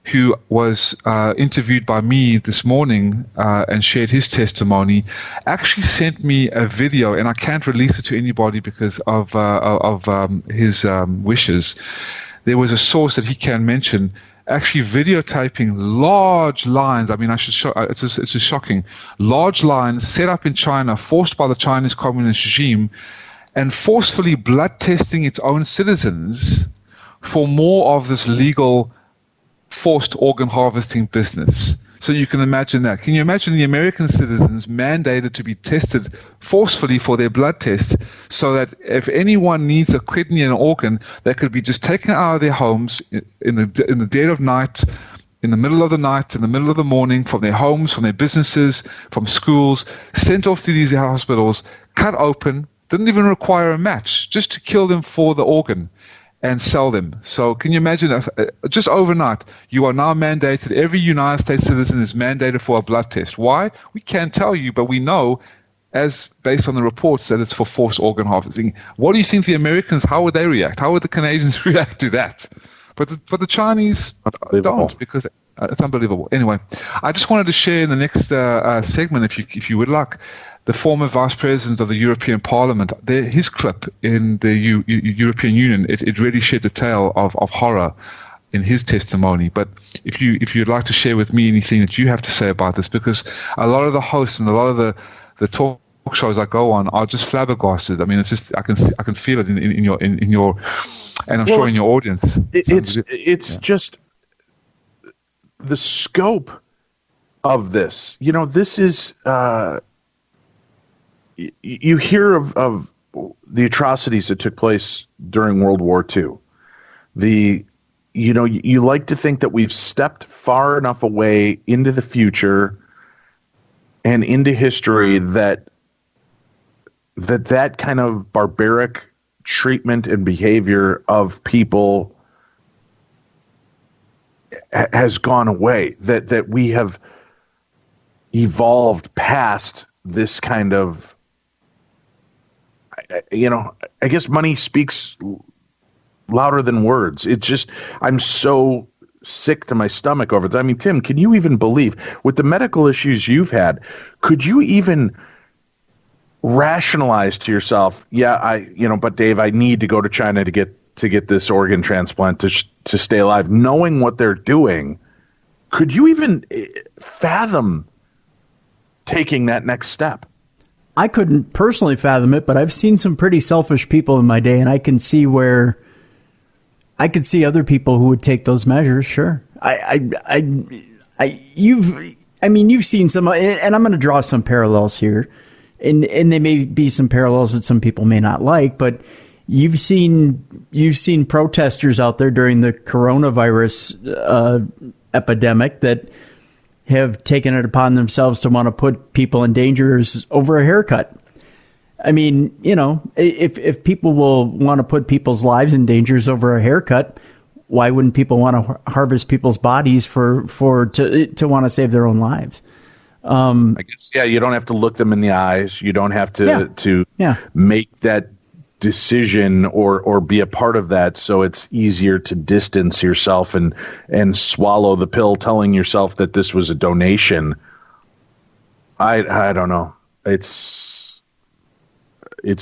who was interviewed by me this morning and shared his testimony, actually sent me a video, and I can't release it to anybody because of his wishes. There was a source that he can mention actually videotaping large lines. I mean, I should show. It's just shocking. Large lines set up in China, forced by the Chinese Communist regime, and forcefully blood testing its own citizens for more of this legal forced organ harvesting business. So you can imagine that. Can you imagine the American citizens mandated to be tested forcefully for their blood tests, so that if anyone needs a kidney and an organ, they could be just taken out of their homes in the dead of night, in the middle of the night, in the middle of the morning, from their homes, from their businesses, from schools, sent off to these hospitals, cut open, didn't even require a match, just to kill them for the organ and sell them. So can you imagine, just overnight, you are now mandated, every United States citizen is mandated for a blood test. Why? We can't tell you, but we know, as based on the reports, that it's for forced organ harvesting. What do you think the Americans, how would they react? How would the Canadians react to that? But the Chinese don't, because it's unbelievable. Anyway, I just wanted to share in the next segment, if you would like, the former Vice President of the European Parliament, his clip in the European Union. It really sheds a tale of horror in his testimony. But if you'd like to share with me anything that you have to say about this, because a lot of the hosts and a lot of the talk shows I go on are just flabbergasted. I mean, it's just I can feel it in your and I'm sure in your audience. It's just the scope of this. You know, this is. You hear of the atrocities that took place during World War II. You like to think that we've stepped far enough away into the future and into history that kind of barbaric treatment and behavior of people has gone away, that we have evolved past this kind of, I guess money speaks louder than words. It's just, I'm so sick to my stomach over that. I mean, Tim, can you even believe, with the medical issues you've had, could you even rationalize to yourself, but Dave, I need to go to China to get this organ transplant to stay alive, knowing what they're doing? Could you even fathom taking that next step? I couldn't personally fathom it, but I've seen some pretty selfish people in my day, and I can see where I could see other people who would take those measures. Sure. You've seen some, and I'm going to draw some parallels here, and there may be some parallels that some people may not like, but you've seen protesters out there during the coronavirus epidemic that have taken it upon themselves to want to put people in danger over a haircut. I mean, if people will want to put people's lives in danger over a haircut, why wouldn't people want to harvest people's bodies to want to save their own lives? I guess, you don't have to look them in the eyes. You don't have to make that decision or be a part of that, so it's easier to distance yourself and swallow the pill, telling yourself that this was a donation. I don't know. It's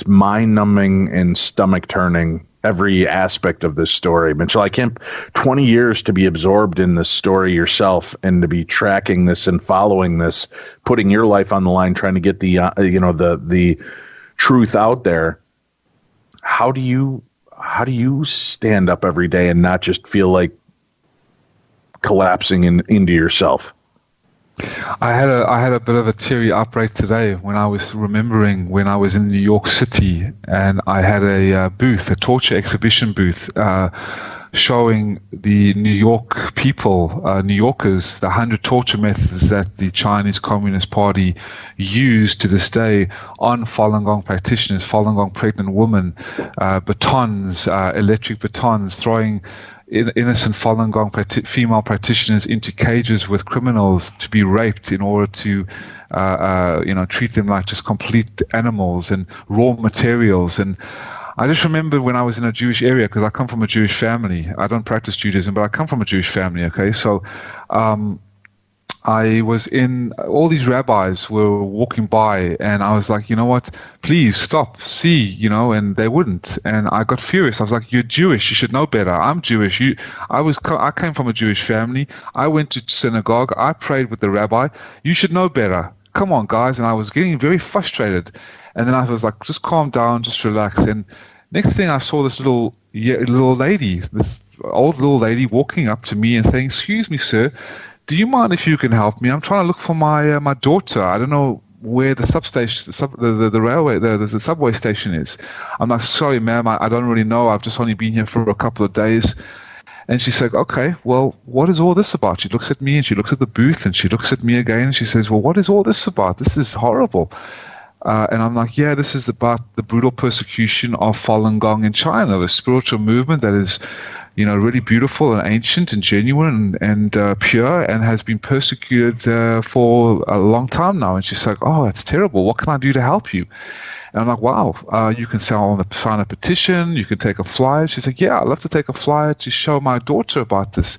mind-numbing and stomach-turning, every aspect of this story. Mitchell, I can't 20 years to be absorbed in this story yourself and to be tracking this and following this, putting your life on the line, trying to get the truth out there. How do you stand up every day and not just feel like collapsing into yourself? I had a bit of a teary outbreak today when I was remembering when I was in New York City and I had a torture exhibition booth showing the New York people, New Yorkers, the 100 torture methods that the Chinese Communist Party used to this day on Falun Gong practitioners, Falun Gong pregnant women, batons, electric batons, throwing innocent Falun Gong female practitioners into cages with criminals to be raped in order to treat them like just complete animals and raw materials. And I just remember when I was in a Jewish area, because I come from a Jewish family. I don't practice Judaism, but I come from a Jewish family, okay? So I was all these rabbis were walking by, and I was like, you know what, please stop, see, and they wouldn't. And I got furious. I was like, you're Jewish, you should know better. I'm Jewish. I came from a Jewish family. I went to synagogue. I prayed with the rabbi. You should know better. Come on, guys. And I was getting very frustrated. And then I was like, just calm down, just relax. And next thing I saw this little lady, this old little lady walking up to me and saying, excuse me, sir, do you mind if you can help me? I'm trying to look for my daughter. I don't know where the substation, the railway, the subway station is. I'm like, sorry, ma'am, I don't really know. I've just only been here for a couple of days. And she said, okay, well, what is all this about? She looks at me and she looks at the booth and she looks at me again and she says, well, what is all this about? This is horrible. And I'm like, yeah, this is about the brutal persecution of Falun Gong in China, the spiritual movement that is, really beautiful and ancient and genuine and pure, and has been persecuted for a long time now. And she's like, oh, that's terrible. What can I do to help you? And I'm like, wow, you can sign a petition, you can take a flyer. She's like, yeah, I'd love to take a flyer to show my daughter about this.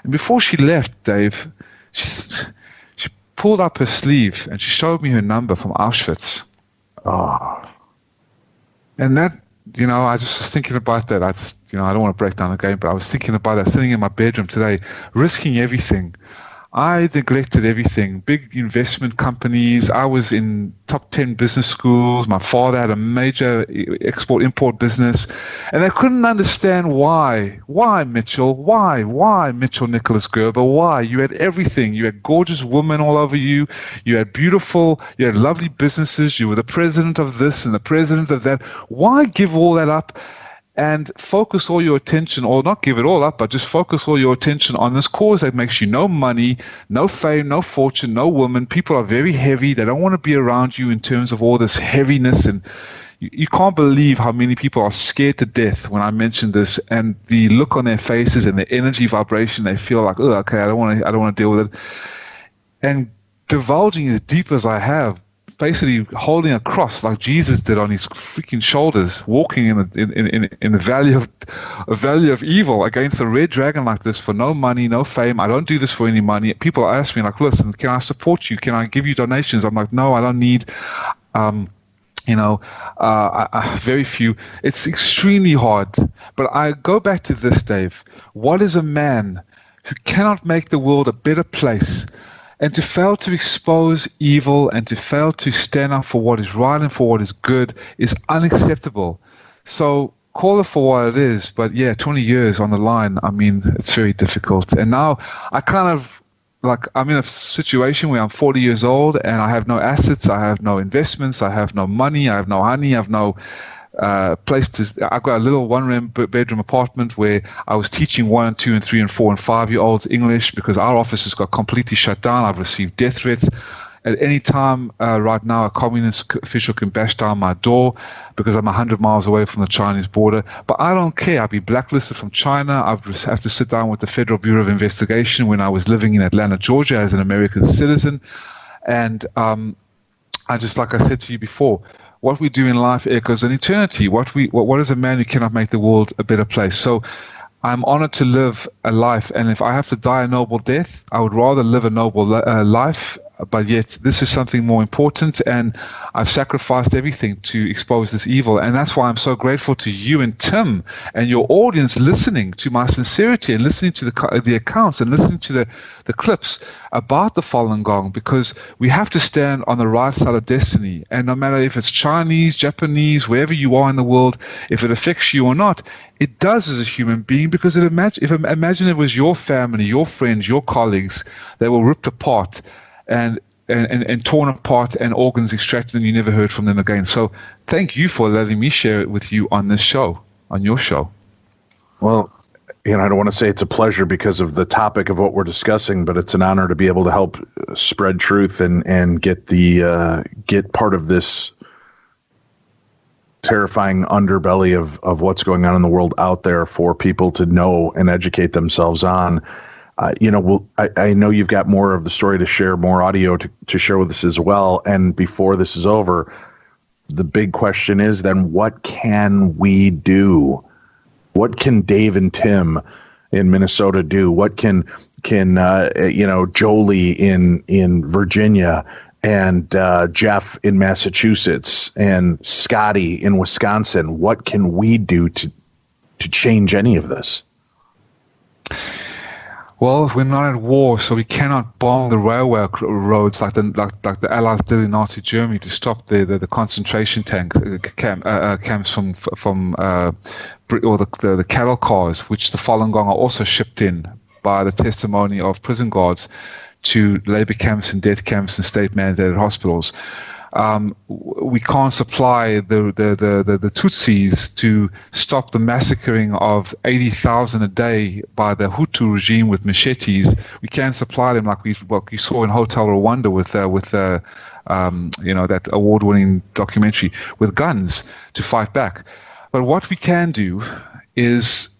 And before she left, Dave, she pulled up her sleeve and she showed me her number from Auschwitz. Oh. And that, I just was thinking about that. I don't want to break down the game, but I was thinking about that, sitting in my bedroom today, risking everything. I neglected everything. Big investment companies. I was in top 10 business schools. My father had a major export-import business. And they couldn't understand why. Why, Mitchell? Why, Mitchell Nicholas Gerber? Why? You had everything. You had gorgeous women all over you. You had lovely businesses. You were the president of this and the president of that. Why give all that up and focus all your attention, or not give it all up, but just focus all your attention on this cause that makes you no money, no fame, no fortune, no woman. People are very heavy. They don't want to be around you in terms of all this heaviness. And you can't believe how many people are scared to death when I mention this, and the look on their faces and the energy vibration, they feel like, oh, okay, I don't want to deal with it. And divulging as deep as I have, basically holding a cross like Jesus did on his freaking shoulders, walking in the valley of evil against a red dragon like this for no money, no fame. I don't do this for any money. People ask me like, listen, can I support you? Can I give you donations? I'm like, no, I don't need, very few. It's extremely hard. But I go back to this, Dave. What is a man who cannot make the world a better place? And to fail to expose evil and to fail to stand up for what is right and for what is good is unacceptable. So call it for what it is. But yeah, 20 years on the line, I mean, it's very difficult. And now I'm in a situation where I'm 40 years old and I have no assets, I have no investments, I have no money, I have no honey, I have no place to. I've got a little one-bedroom apartment where I was teaching 1 and 2 and 3 and 4 and 5-year-olds English because our offices got completely shut down. I've received death threats. At any time right now, a communist official can bash down my door because I'm 100 miles away from the Chinese border. But I don't care. I'll be blacklisted from China. I have to sit down with the Federal Bureau of Investigation when I was living in Atlanta, Georgia as an American citizen. And I just, like I said to you before, what we do in life echoes in eternity. What is a man who cannot make the world a better place? So I'm honored to live a life, and if I have to die a noble death, I would rather live a noble life. But yet, this is something more important, and I've sacrificed everything to expose this evil. And that's why I'm so grateful to you and Tim and your audience listening to my sincerity and listening to the accounts and listening to the clips about the Falun Gong, because we have to stand on the right side of destiny. And no matter if it's Chinese, Japanese, wherever you are in the world, if it affects you or not, it does as a human being, because imagine it was your family, your friends, your colleagues that were ripped apart and torn apart and organs extracted, and you never heard from them again. So thank you for letting me share it with you on this show, on your show. Well, I don't want to say it's a pleasure because of the topic of what we're discussing, but it's an honor to be able to help spread truth and get part of this terrifying underbelly of what's going on in the world out there for people to know and educate themselves on. I know you've got more of the story to share, more audio to share with us as well. And before this is over, the big question is then, what can we do? What can Dave and Tim in Minnesota do? What can Jolie in Virginia and Jeff in Massachusetts and Scotty in Wisconsin? What can we do to change any of this? Well, we're not at war, so we cannot bomb the railway roads like the Allies did in Nazi Germany to stop the concentration camps from or the cattle cars, which the Falun Gong are also shipped in by the testimony of prison guards to labor camps and death camps and state-mandated hospitals. We can't supply the Tutsis to stop the massacring of 80,000 a day by the Hutu regime with machetes. We can't supply them like what you saw in Hotel Rwanda with that award-winning documentary, with guns to fight back. But what we can do is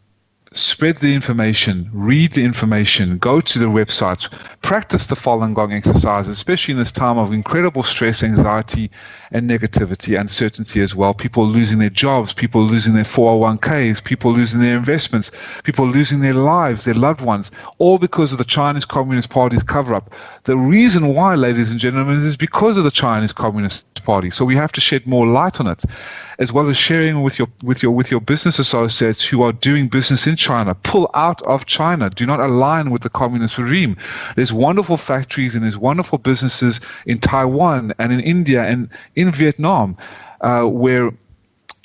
spread the information, read the information, go to the websites, practice the Falun Gong exercises, especially in this time of incredible stress, anxiety, and negativity, uncertainty as well. People losing their jobs, people losing their 401ks, people losing their investments, people losing their lives, their loved ones, all because of the Chinese Communist Party's cover-up. The reason why, ladies and gentlemen, is because of the Chinese Communist Party. So we have to shed more light on it, as well as sharing with your business associates who are doing business in China. Pull out of China. Do not align with the communist regime. There's wonderful factories and there's wonderful businesses in Taiwan and in India and in Vietnam, where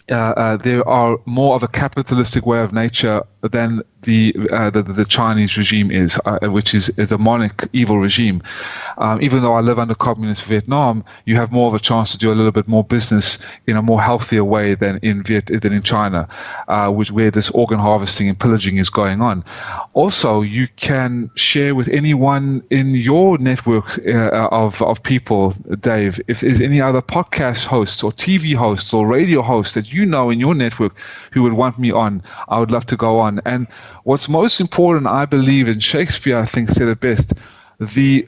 there are more of a capitalistic way of nature than the Chinese regime is, which is a demonic, evil regime. Even though I live under communist Vietnam, you have more of a chance to do a little bit more business in a more healthier way than in China, where this organ harvesting and pillaging is going on. Also, you can share with anyone in your network of people, Dave, if there's any other podcast hosts or TV hosts or radio hosts that you know in your network who would want me on, I would love to go on. And what's most important, I believe, and Shakespeare, I think, said it best, the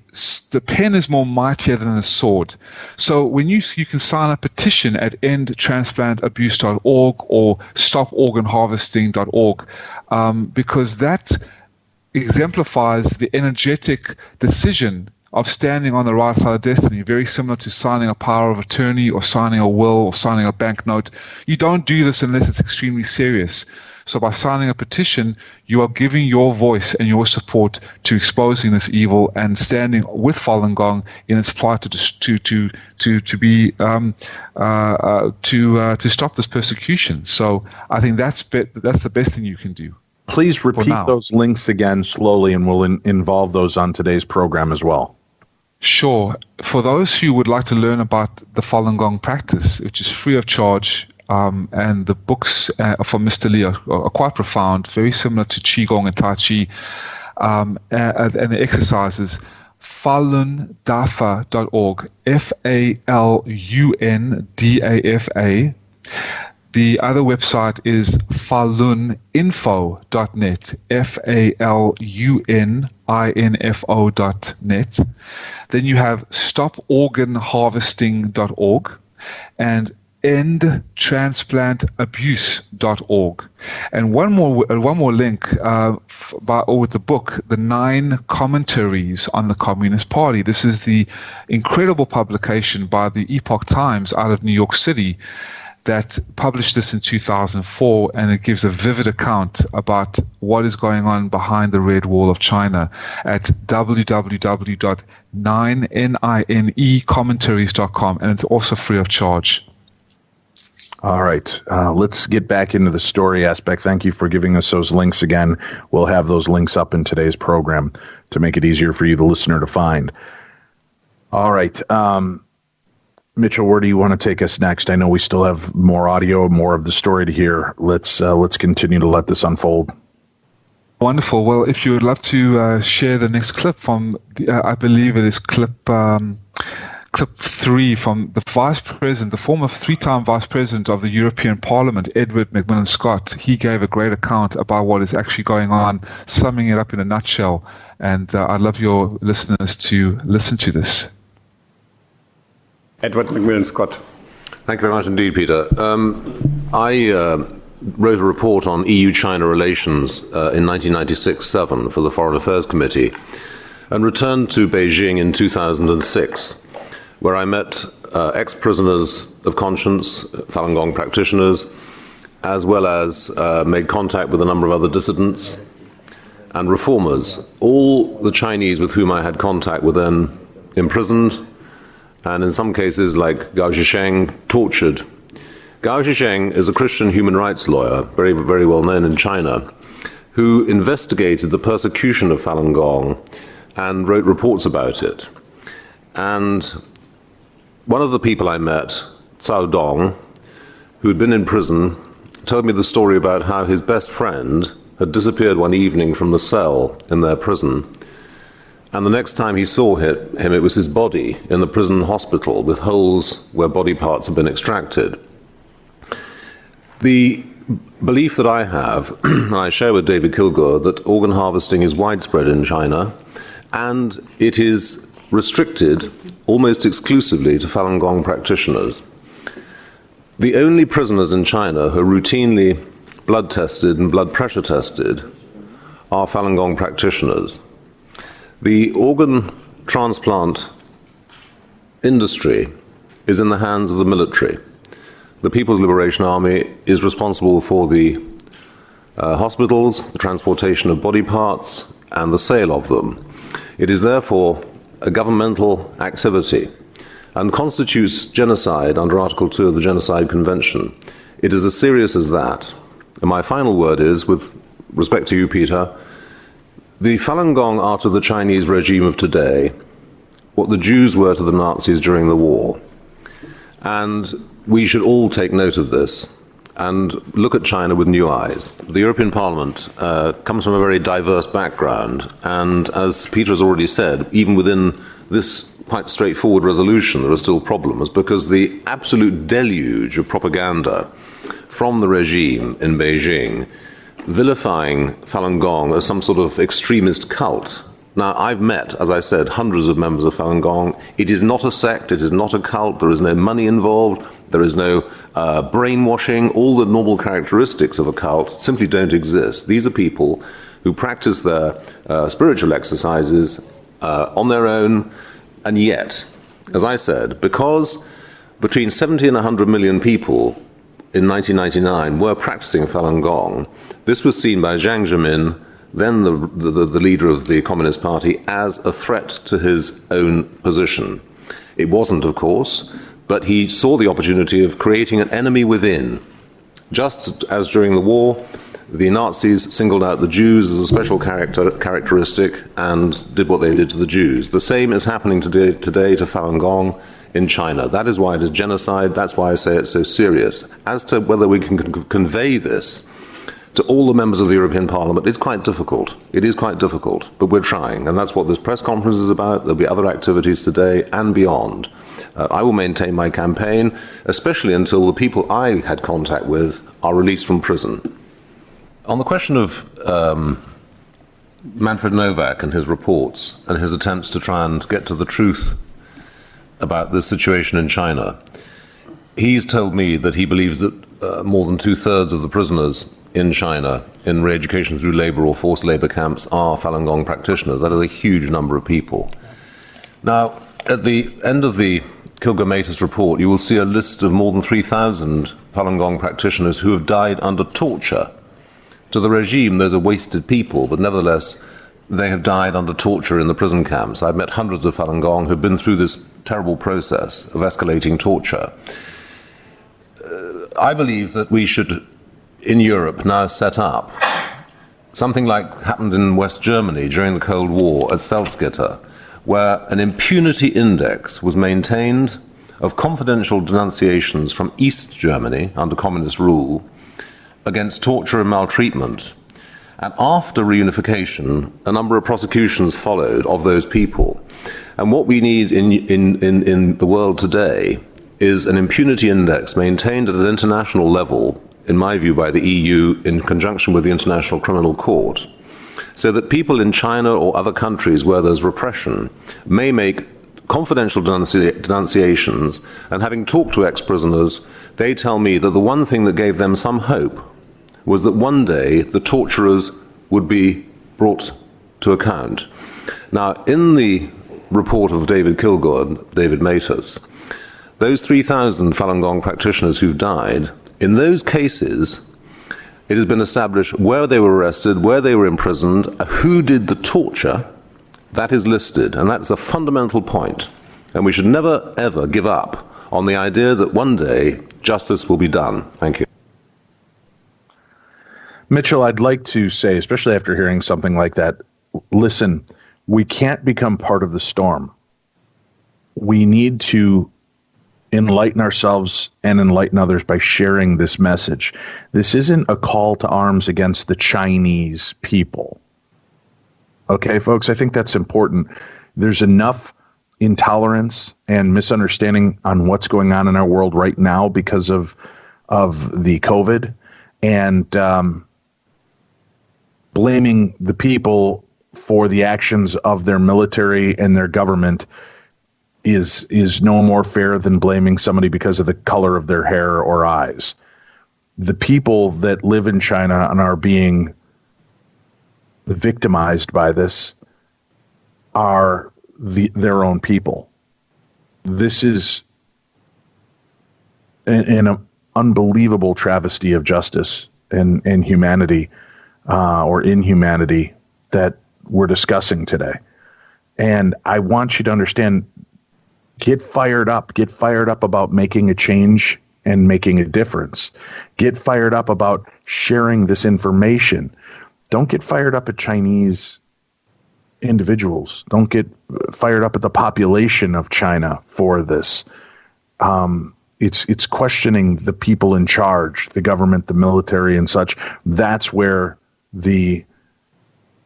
pen is more mightier than the sword. So when you can sign a petition at endtransplantabuse.org or stoporganharvesting.org, because that exemplifies the energetic decision of standing on the right side of destiny, very similar to signing a power of attorney or signing a will or signing a banknote. You don't do this unless it's extremely serious. So by signing a petition, you are giving your voice and your support to exposing this evil and standing with Falun Gong in its plight to stop this persecution. So I think that's the best thing you can do. Please repeat those links again slowly, and we'll involve those on today's program as well. Sure. For those who would like to learn about the Falun Gong practice, which is free of charge, and the books from Mr. Lee are quite profound, very similar to Qigong and Tai Chi, and the exercises, falundafa.org, FALUNDAFA. The other website is faluninfo.net, FALUNINFO.net. Then you have stoporganharvesting.org and endtransplantabuse.org. And one more link with the book, The 9 Commentaries on the Communist Party. This is the incredible publication by the Epoch Times out of New York City that published this in 2004, and it gives a vivid account about what is going on behind the Red Wall of China at www.9commentaries.com, and it's also free of charge. All right. Let's get back into the story aspect. Thank you for giving us those links again. We'll have those links up in today's program to make it easier for you, the listener, to find. All right. Mitchell, where do you want to take us next? I know we still have more audio, more of the story to hear. Let's continue to let this unfold. Wonderful. Well, if you would love to share the next clip from, I believe it is clip 3 from the Vice President, the former 3-time Vice President of the European Parliament, Edward Macmillan-Scott. He gave a great account about what is actually going on, summing it up in a nutshell. And I'd love your listeners to listen to this. Edward Macmillan-Scott. Thank you very much indeed, Peter. I wrote a report on EU-China relations in 1996-7 for the Foreign Affairs Committee and returned to Beijing in 2006, where I met ex-prisoners of conscience, Falun Gong practitioners, as well as made contact with a number of other dissidents and reformers. All the Chinese with whom I had contact were then imprisoned, and in some cases, like Gao Zhisheng, tortured. Gao Zhisheng is a Christian human rights lawyer, very, very well known in China, who investigated the persecution of Falun Gong and wrote reports about it. And one of the people I met, Cao Dong, who had been in prison, told me the story about how his best friend had disappeared one evening from the cell in their prison. And the next time he saw him, it was his body in the prison hospital with holes where body parts had been extracted. The belief that I have, and I share with David Kilgour, that organ harvesting is widespread in China, and it is restricted almost exclusively to Falun Gong practitioners. The only prisoners in China who are routinely blood tested and blood pressure tested are Falun Gong practitioners. The organ transplant industry is in the hands of the military. The People's Liberation Army is responsible for the hospitals, the transportation of body parts, and the sale of them. It is therefore a governmental activity and constitutes genocide under Article 2 of the Genocide Convention. It is as serious as that. And my final word is, with respect to you, Peter, the Falun Gong are to the Chinese regime of today what the Jews were to the Nazis during the war. And we should all take note of this and look at China with new eyes. The European Parliament comes from a very diverse background, and as Peter has already said, even within this quite straightforward resolution there are still problems, because the absolute deluge of propaganda from the regime in Beijing vilifying Falun Gong as some sort of extremist cult. Now, I've met, as I said, hundreds of members of Falun Gong. It is not a sect, it is not a cult, there is no money involved, there is no brainwashing. All the normal characteristics of a cult simply don't exist. These are people who practice their spiritual exercises on their own, and yet, as I said, because between 70 and 100 million people in 1999 were practicing Falun Gong, this was seen by Jiang Zemin, then the leader of the Communist Party, as a threat to his own position. It wasn't, of course, but he saw the opportunity of creating an enemy within. Just as during the war, the Nazis singled out the Jews as a special characteristic and did what they did to the Jews. The same is happening today to Falun Gong in China. That is why it is genocide. That's why I say it's so serious. As to whether we can convey this to all the members of the European Parliament, it's quite difficult. It is quite difficult, but we're trying, and that's what this press conference is about. There'll be other activities today and beyond. I will maintain my campaign, especially until the people I had contact with are released from prison. On the question of Manfred Novak and his reports and his attempts to try and get to the truth about this situation in China, he's told me that he believes that more than two-thirds of the prisoners in China in re-education through labor or forced labor camps are Falun Gong practitioners. That is a huge number of people. Now, at the end of the Kilgour and Matas report, you will see a list of more than 3,000 Falun Gong practitioners who have died under torture. To the regime, those are wasted people, but nevertheless, they have died under torture in the prison camps. I've met hundreds of Falun Gong who've been through this terrible process of escalating torture. I believe that we should, in Europe, now set up something like happened in West Germany during the Cold War at Salzgitter, where an impunity index was maintained of confidential denunciations from East Germany under communist rule against torture and maltreatment. And after reunification, a number of prosecutions followed of those people. And what we need in the world today is an impunity index maintained at an international level, in my view, by the EU in conjunction with the International Criminal Court, so that people in China or other countries where there's repression may make confidential denunciations, and having talked to ex-prisoners, they tell me that the one thing that gave them some hope was that one day the torturers would be brought to account. Now, in the report of David Kilgour and David Matas, those 3,000 Falun Gong practitioners who've died, in those cases, it has been established where they were arrested, where they were imprisoned, who did the torture. That is listed, and that's a fundamental point. And we should never, ever give up on the idea that one day justice will be done. Thank you. Mitchell, I'd like to say, especially after hearing something like that, listen, we can't become part of the storm. We need to enlighten ourselves and enlighten others by sharing this message. This isn't a call to arms against the Chinese people. Okay, folks, I think that's important. There's enough intolerance and misunderstanding on what's going on in our world right now because of the COVID, and blaming the people for the actions of their military and their government is no more fair than blaming somebody because of the color of their hair or eyes. The people that live in China and are being victimized by this are their own people. This is an unbelievable travesty of justice and humanity, or inhumanity, that we're discussing today. And I want you to understand, get fired up about making a change and making a difference. Get fired up about sharing this information. Don't get fired up at Chinese individuals. Don't get fired up at the population of China for this. It's questioning the people in charge, the government, the military, and such. That's where the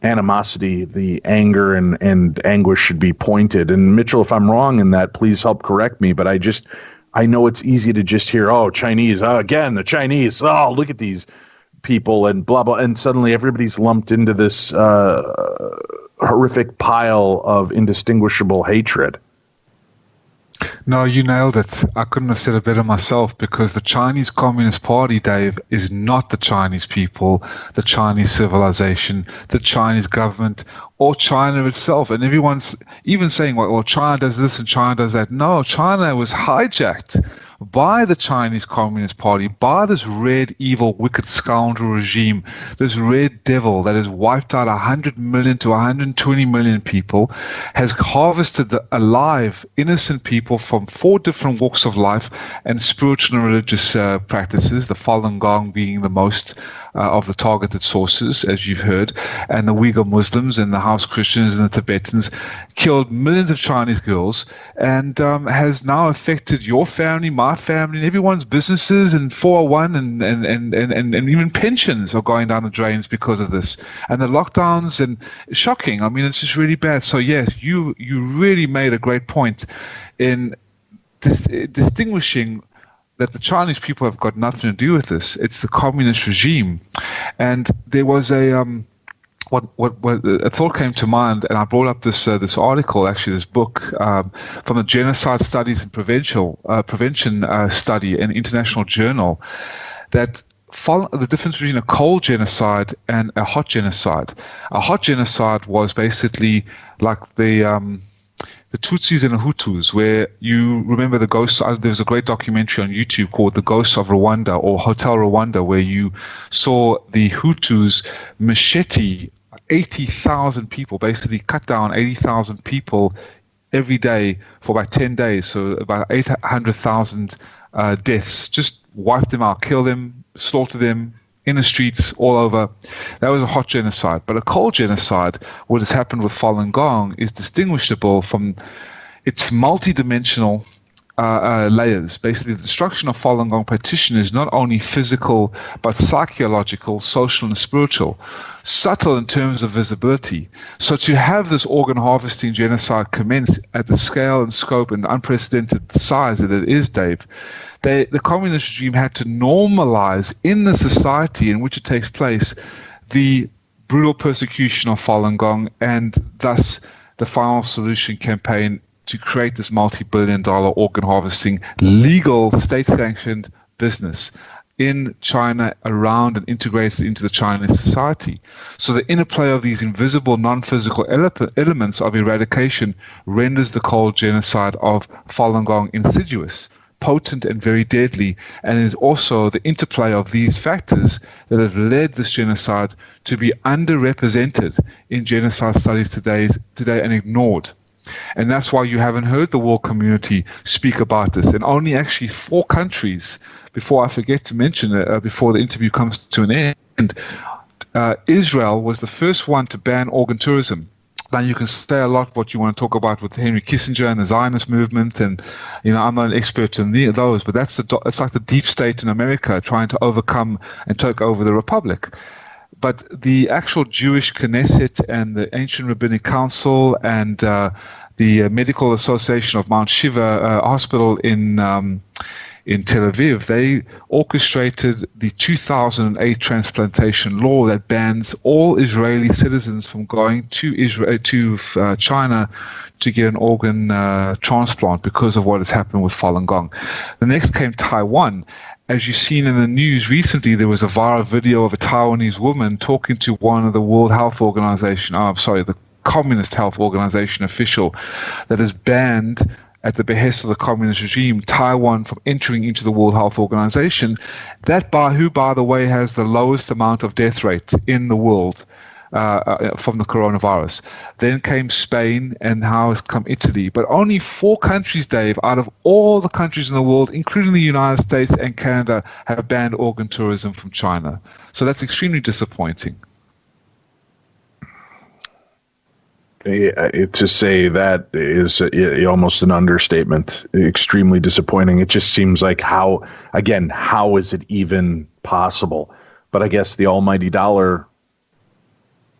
animosity, the anger, and anguish should be pointed. And Mitchell, if I'm wrong in that, please help correct me. But I know it's easy to just hear, oh, Chinese, again, the Chinese, oh, look at these people and blah, blah. And suddenly everybody's lumped into this horrific pile of indistinguishable hatred. No, you nailed it. I couldn't have said it better myself, because the Chinese Communist Party, Dave, is not the Chinese people, the Chinese civilization, the Chinese government, or China itself. And everyone's even saying, well, China does this and China does that. No, China was hijacked by the Chinese Communist Party, by this red, evil, wicked scoundrel regime, this red devil that has wiped out 100 million to 120 million people, has harvested alive innocent people from 4 different walks of life and spiritual and religious practices, the Falun Gong being the most of the targeted sources, as you've heard, and the Uyghur Muslims and the House Christians and the Tibetans, killed millions of Chinese girls, and has now affected your family, my family, and everyone's businesses, and 401 and even pensions are going down the drains because of this. And the lockdowns, and shocking. I mean, it's just really bad. So yes, you really made a great point in distinguishing that the Chinese people have got nothing to do with this. It's the communist regime. And there was a thought came to mind, and I brought up this article, actually this book from the Genocide Studies and Prevention Study, an international journal, that the difference between a cold genocide and a hot genocide. A hot genocide was basically like the Tutsis and the Hutus, where you remember the ghosts. There's a great documentary on YouTube called The Ghosts of Rwanda, or Hotel Rwanda, where you saw the Hutus machete 80,000 people, basically cut down 80,000 people every day for about 10 days. So about 800,000 deaths. Just wipe them out, kill them, slaughter them in the streets all over. That was a hot genocide. But a cold genocide, what has happened with Falun Gong, is distinguishable from, it's multidimensional, layers. Basically, the destruction of Falun Gong practitioners is not only physical, but psychological, social, and spiritual. Subtle in terms of visibility. So to have this organ harvesting genocide commence at the scale and scope and unprecedented size that it is, Dave, the communist regime had to normalize in the society in which it takes place the brutal persecution of Falun Gong, and thus the Final Solution campaign to create this multi-billion-dollar organ harvesting, legal, state-sanctioned business in China, around and integrated into the Chinese society. So the interplay of these invisible, non-physical elements of eradication renders the cold genocide of Falun Gong insidious, potent, and very deadly, and it is also the interplay of these factors that have led this genocide to be underrepresented in genocide studies today and ignored. And that's why you haven't heard the world community speak about this. And only actually 4 countries, before I forget to mention it, before the interview comes to an end, Israel was the first one to ban organ tourism. Now, you can say a lot what you want to talk about with Henry Kissinger and the Zionist movement, and I'm not an expert in those, but it's like the deep state in America trying to overcome and take over the republic. But the actual Jewish Knesset and the Ancient Rabbinic Council and the Medical Association of Mount Shiva Hospital in Tel Aviv, they orchestrated the 2008 transplantation law that bans all Israeli citizens from going to China to get an organ transplant because of what has happened with Falun Gong. The next came Taiwan. As you've seen in the news recently, there was a viral video of a Taiwanese woman talking to one of the World Health Organization, the Communist Health Organization official that has banned, at the behest of the communist regime, Taiwan from entering into the World Health Organization, by the way, has the lowest amount of death rate in the world from the coronavirus. Then came Spain, and now has come Italy. But only 4 countries, Dave, out of all the countries in the world, including the United States and Canada, have banned organ tourism from China. So that's extremely disappointing. To say that is almost an understatement. Extremely disappointing. It just seems like how is it even possible? But I guess the almighty dollar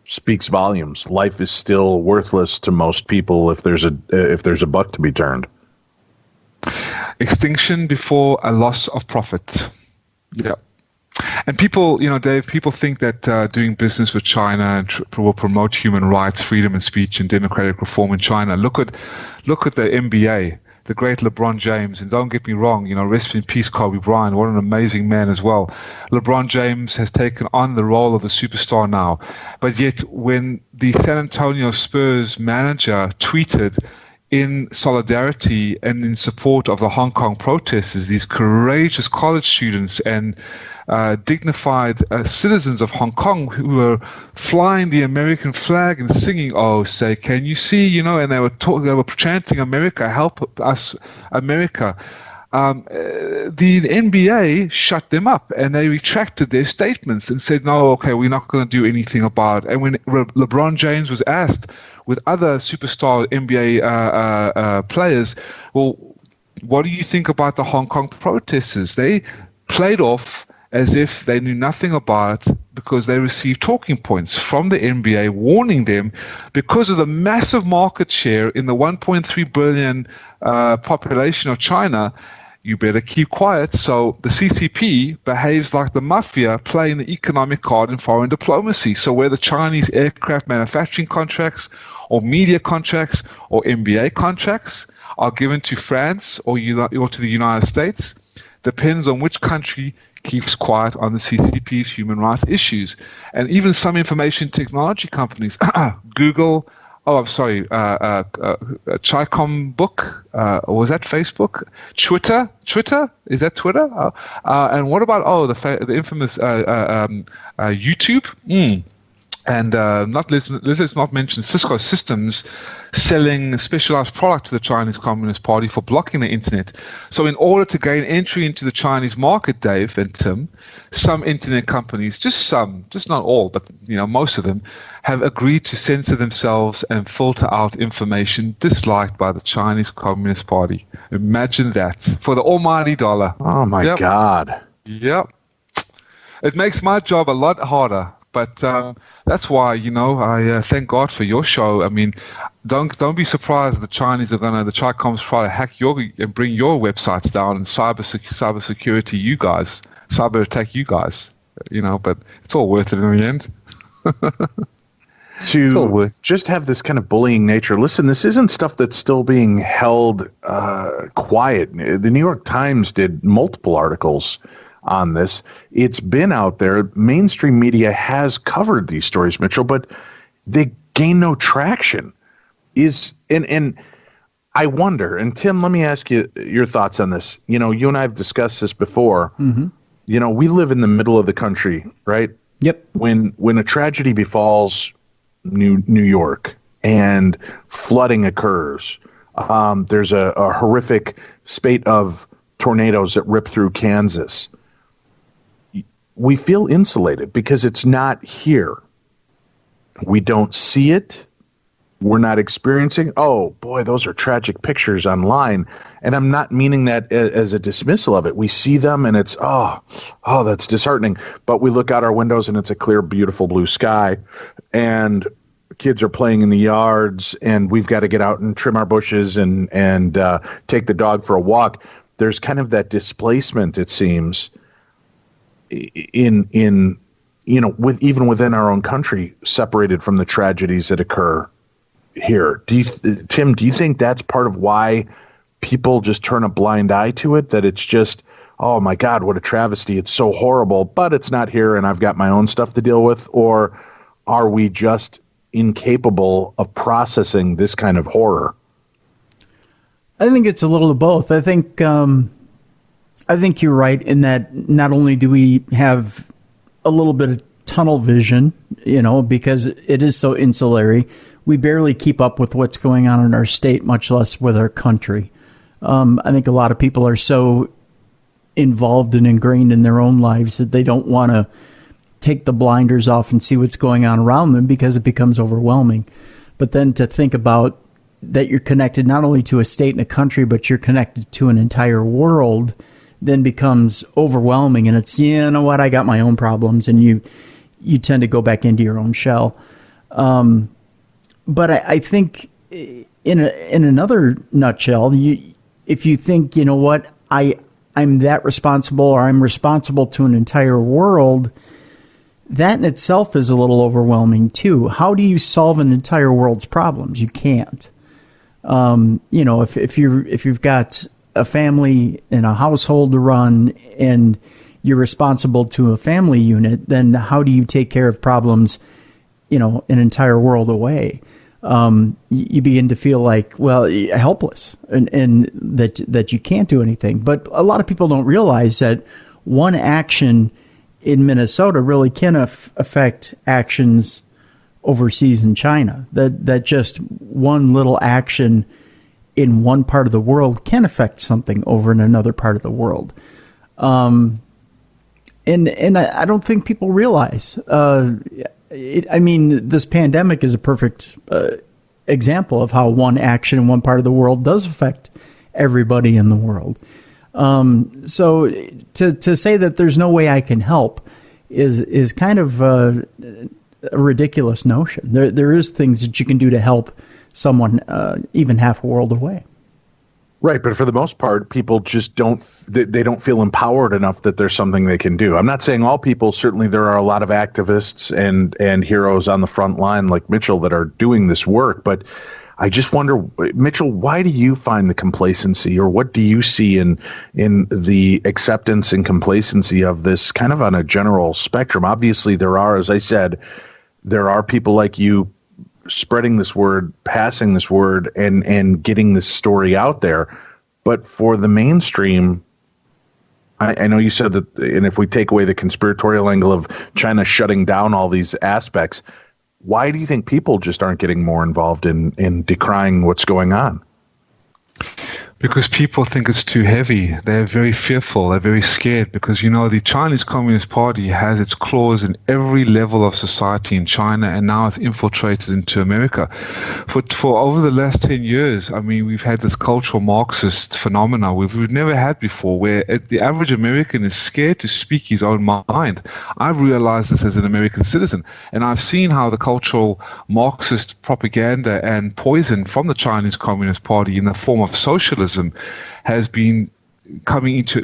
speaks volumes. Life is still worthless to most people if there's a buck to be turned. Extinction before a loss of profit. Yeah. And people, Dave, people think that doing business with China will promote human rights, freedom of speech, and democratic reform in China. Look at the NBA, the great LeBron James. And don't get me wrong, rest in peace, Kobe Bryant. What an amazing man as well. LeBron James has taken on the role of the superstar now. But yet, when the San Antonio Spurs manager tweeted in solidarity and in support of the Hong Kong protesters, these courageous college students and dignified citizens of Hong Kong who were flying the American flag and singing, "Oh, say, can you see?" And they were chanting, "America, help us, America." The NBA shut them up, and they retracted their statements and said, "No, okay, we're not going to do anything about it." And when LeBron James was asked with other superstar NBA players, well, what do you think about the Hong Kong protesters? They played off as if they knew nothing about it because they received talking points from the NBA warning them because of the massive market share in the 1.3 billion population of China. You better keep quiet. So the CCP behaves like the mafia playing the economic card in foreign diplomacy. So where the Chinese aircraft manufacturing contracts or media contracts or NBA contracts are given to France or to the United States depends on which country keeps quiet on the CCP's human rights issues. And even some information technology companies, Google, Chicom Book, or was that Facebook? Twitter? Is that Twitter? And what about the infamous YouTube? And let's not mention Cisco Systems selling specialized product to the Chinese Communist Party for blocking the internet. So in order to gain entry into the Chinese market, Dave and Tim, some internet companies, just not all, but most of them, have agreed to censor themselves and filter out information disliked by the Chinese Communist Party. Imagine that, for the almighty dollar. Oh my God. Yep. It makes my job a lot harder. But that's why, I thank God for your show. I mean, don't be surprised the Chinese the Chi-Coms try to hack and bring your websites down and cyber security you guys, cyber attack you guys. But it's all worth it in the end. To just have this kind of bullying nature. Listen, this isn't stuff that's still being held quiet. The New York Times did multiple articles on this. It's been out there. Mainstream media has covered these stories, Mitchell, but they gain no traction. And I wonder, and Tim, let me ask you your thoughts on this. You and I have discussed this before. Mm-hmm. We live in the middle of the country, right? Yep. When a tragedy befalls New York and flooding occurs, there's a horrific spate of tornadoes that rip through Kansas. We feel insulated because it's not here. We don't see it. We're not experiencing, oh boy, those are tragic pictures online. And I'm not meaning that as a dismissal of it. We see them and it's, oh, that's disheartening. But we look out our windows and it's a clear, beautiful blue sky. And kids are playing in the yards and we've got to get out and trim our bushes and take the dog for a walk. There's kind of that displacement, it seems, in even within our own country, separated from the tragedies that occur here. Tim, do you think that's part of why people just turn a blind eye to it? That it's just, oh my God, what a travesty! It's so horrible, but it's not here, and I've got my own stuff to deal with. Or are we just incapable of processing this kind of horror? I think it's a little of both. I think you're right in that not only do we have a little bit of tunnel vision, because it is so insulary, we barely keep up with what's going on in our state, much less with our country. I think a lot of people are so involved and ingrained in their own lives that they don't want to take the blinders off and see what's going on around them because it becomes overwhelming. But then to think about that you're connected not only to a state and a country, but you're connected to an entire world, then becomes overwhelming. And it's, you know what, I got my own problems, and you tend to go back into your own shell. But I think in another nutshell, if you think, you know what, I'm that responsible, or I'm responsible to an entire world, that in itself is a little overwhelming too. How do you solve an entire world's problems? You can't. If you've got a family and a household to run and you're responsible to a family unit, then how do you take care of problems, an entire world away? You begin to feel like, well, helpless and that you can't do anything. But a lot of people don't realize that one action in Minnesota really can affect actions overseas in China. That just one little action in one part of the world can affect something over in another part of the world. And I don't think people realize. This pandemic is a perfect example of how one action in one part of the world does affect everybody in the world. So to say that there's no way I can help is kind of a ridiculous notion. There is things that you can do to help someone even half a world away. Right, but for the most part, people just don't feel empowered enough that there's something they can do. I'm not saying all people. Certainly there are a lot of activists and heroes on the front line like Mitchell that are doing this work, but I just wonder, Mitchell, why do you find the complacency, or what do you see in the acceptance and complacency of this kind of on a general spectrum? Obviously, there are, as I said, there are people like you spreading this word, passing this word, and getting this story out there. But for the mainstream, I know you said that, and if we take away the conspiratorial angle of China shutting down all these aspects, why do you think people just aren't getting more involved in decrying what's going on? Because people think it's too heavy. They're very fearful. They're very scared because, the Chinese Communist Party has its claws in every level of society in China, and now it's infiltrated into America. For over the last 10 years, we've had this cultural Marxist phenomena we've never had before, where the average American is scared to speak his own mind. I've realized this as an American citizen, and I've seen how the cultural Marxist propaganda and poison from the Chinese Communist Party in the form of socialism has been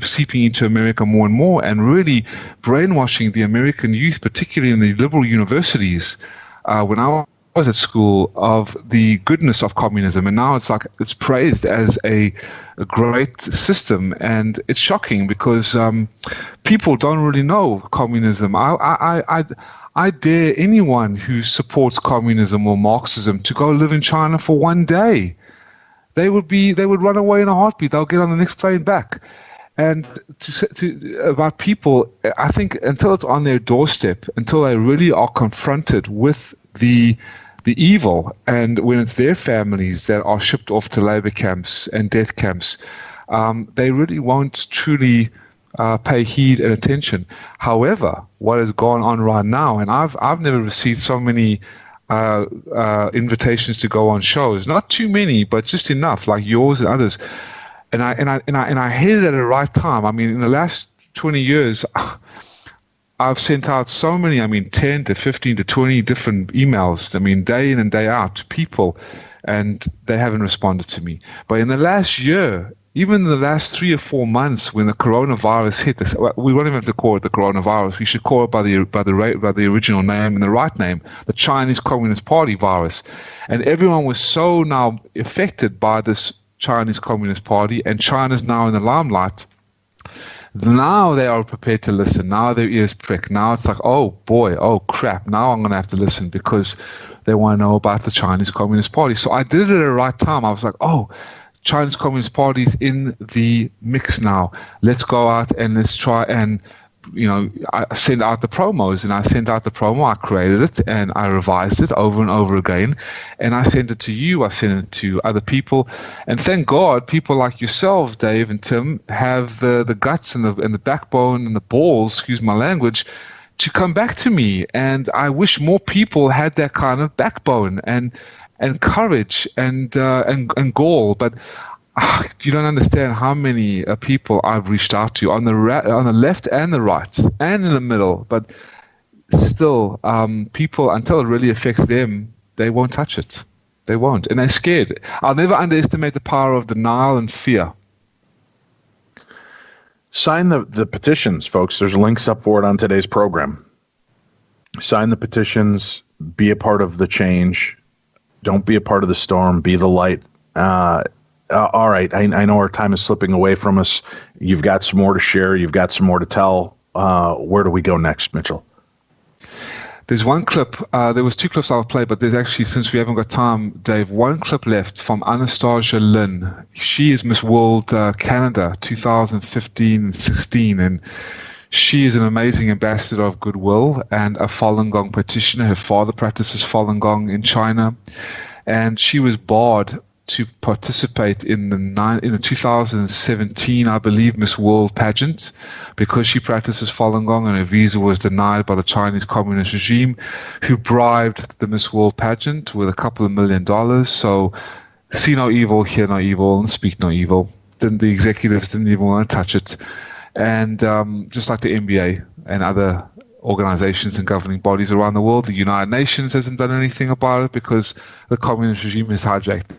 seeping into America more and more, and really brainwashing the American youth, particularly in the liberal universities, when I was at school, of the goodness of communism. And now it's praised as a great system, and it's shocking because people don't really know communism. I dare anyone who supports communism or Marxism to go live in China for one day. They would run away in a heartbeat. They'll get on the next plane back. And about people, I think until it's on their doorstep, until they really are confronted with the evil, and when it's their families that are shipped off to labor camps and death camps, they really won't truly pay heed and attention. However, what has gone on right now, and I've never received so many invitations to go on shows, not too many, but just enough, like yours and others. And I hit it at the right time. In the last 20 years, I've sent out so many, 10 to 15 to 20 different emails, day in and day out to people, and they haven't responded to me. But in the last year, even in the last 3 or 4 months, when the coronavirus hit, we won't even have to call it the coronavirus. We should call it by the original name and the right name, the Chinese Communist Party virus. And everyone was so now affected by this Chinese Communist Party, and China's now in the limelight. Now they are prepared to listen. Now their ears prick. Now it's like, oh boy, oh crap, now I'm going to have to listen because they want to know about the Chinese Communist Party. So I did it at the right time. I was like, oh, Chinese Communist Party's in the mix now. Let's go out and let's try and, I send out the promos, and I sent out the promo. I created it and I revised it over and over again, and I sent it to you. I sent it to other people, and thank God, people like yourself, Dave and Tim, have the guts and the backbone and the balls, excuse my language, to come back to me. And I wish more people had that kind of backbone and courage and gall, but you don't understand how many people I've reached out to on the left and the right and in the middle, but still, people, until it really affects them, they won't touch it. They won't, and they're scared. I'll never underestimate the power of denial and fear. Sign the petitions, folks. There's links up for it on today's program. Sign the petitions. Be a part of the change. Don't be a part of the storm. Be the light. All right. I know our time is slipping away from us. You've got some more to share. You've got some more to tell. Where do we go next, Mitchell? There's one clip. There was 2 clips I'll play, but there's actually, since we haven't got time, Dave, 1 clip left from Anastasia Lin. She is Miss World Canada 2015 and 16, and she is an amazing ambassador of goodwill and a Falun Gong practitioner. Her father practices Falun Gong in China, and she was barred to participate in the 2017, I believe, Miss World pageant because she practices Falun Gong, and her visa was denied by the Chinese Communist regime, who bribed the Miss World pageant with a couple of $1 million. So see no evil, hear no evil, and speak no evil. Then the executives didn't even want to touch it. And just like the NBA and other organizations and governing bodies around the world, the United Nations hasn't done anything about it because the communist regime has hijacked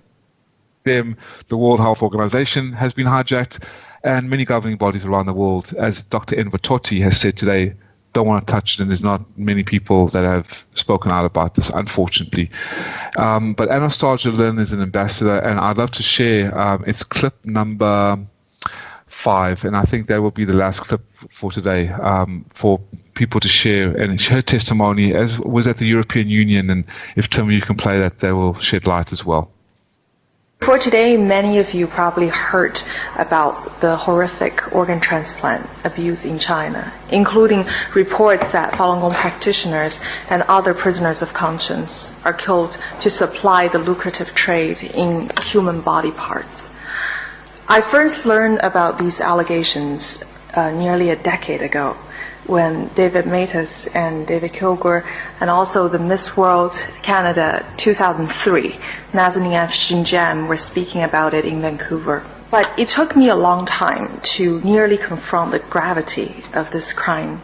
them. The World Health Organization has been hijacked, and many governing bodies around the world, as Dr. Enver Tohti has said today, don't want to touch it, and there's not many people that have spoken out about this, unfortunately. But Anastasia Lin is an ambassador, and I'd love to share its clip number 5, and I think that will be the last clip for today, for people to share. And her testimony was at the European Union, and if Tim, you can play that, will shed light as well. For today, many of you probably heard about the horrific organ transplant abuse in China, including reports that Falun Gong practitioners and other prisoners of conscience are killed to supply the lucrative trade in human body parts. I first learned about these allegations nearly a decade ago, when David Matas and David Kilgour, and also the Miss World Canada 2003, Nazanin F. Xinjiang, were speaking about it in Vancouver. But it took me a long time to nearly confront the gravity of this crime,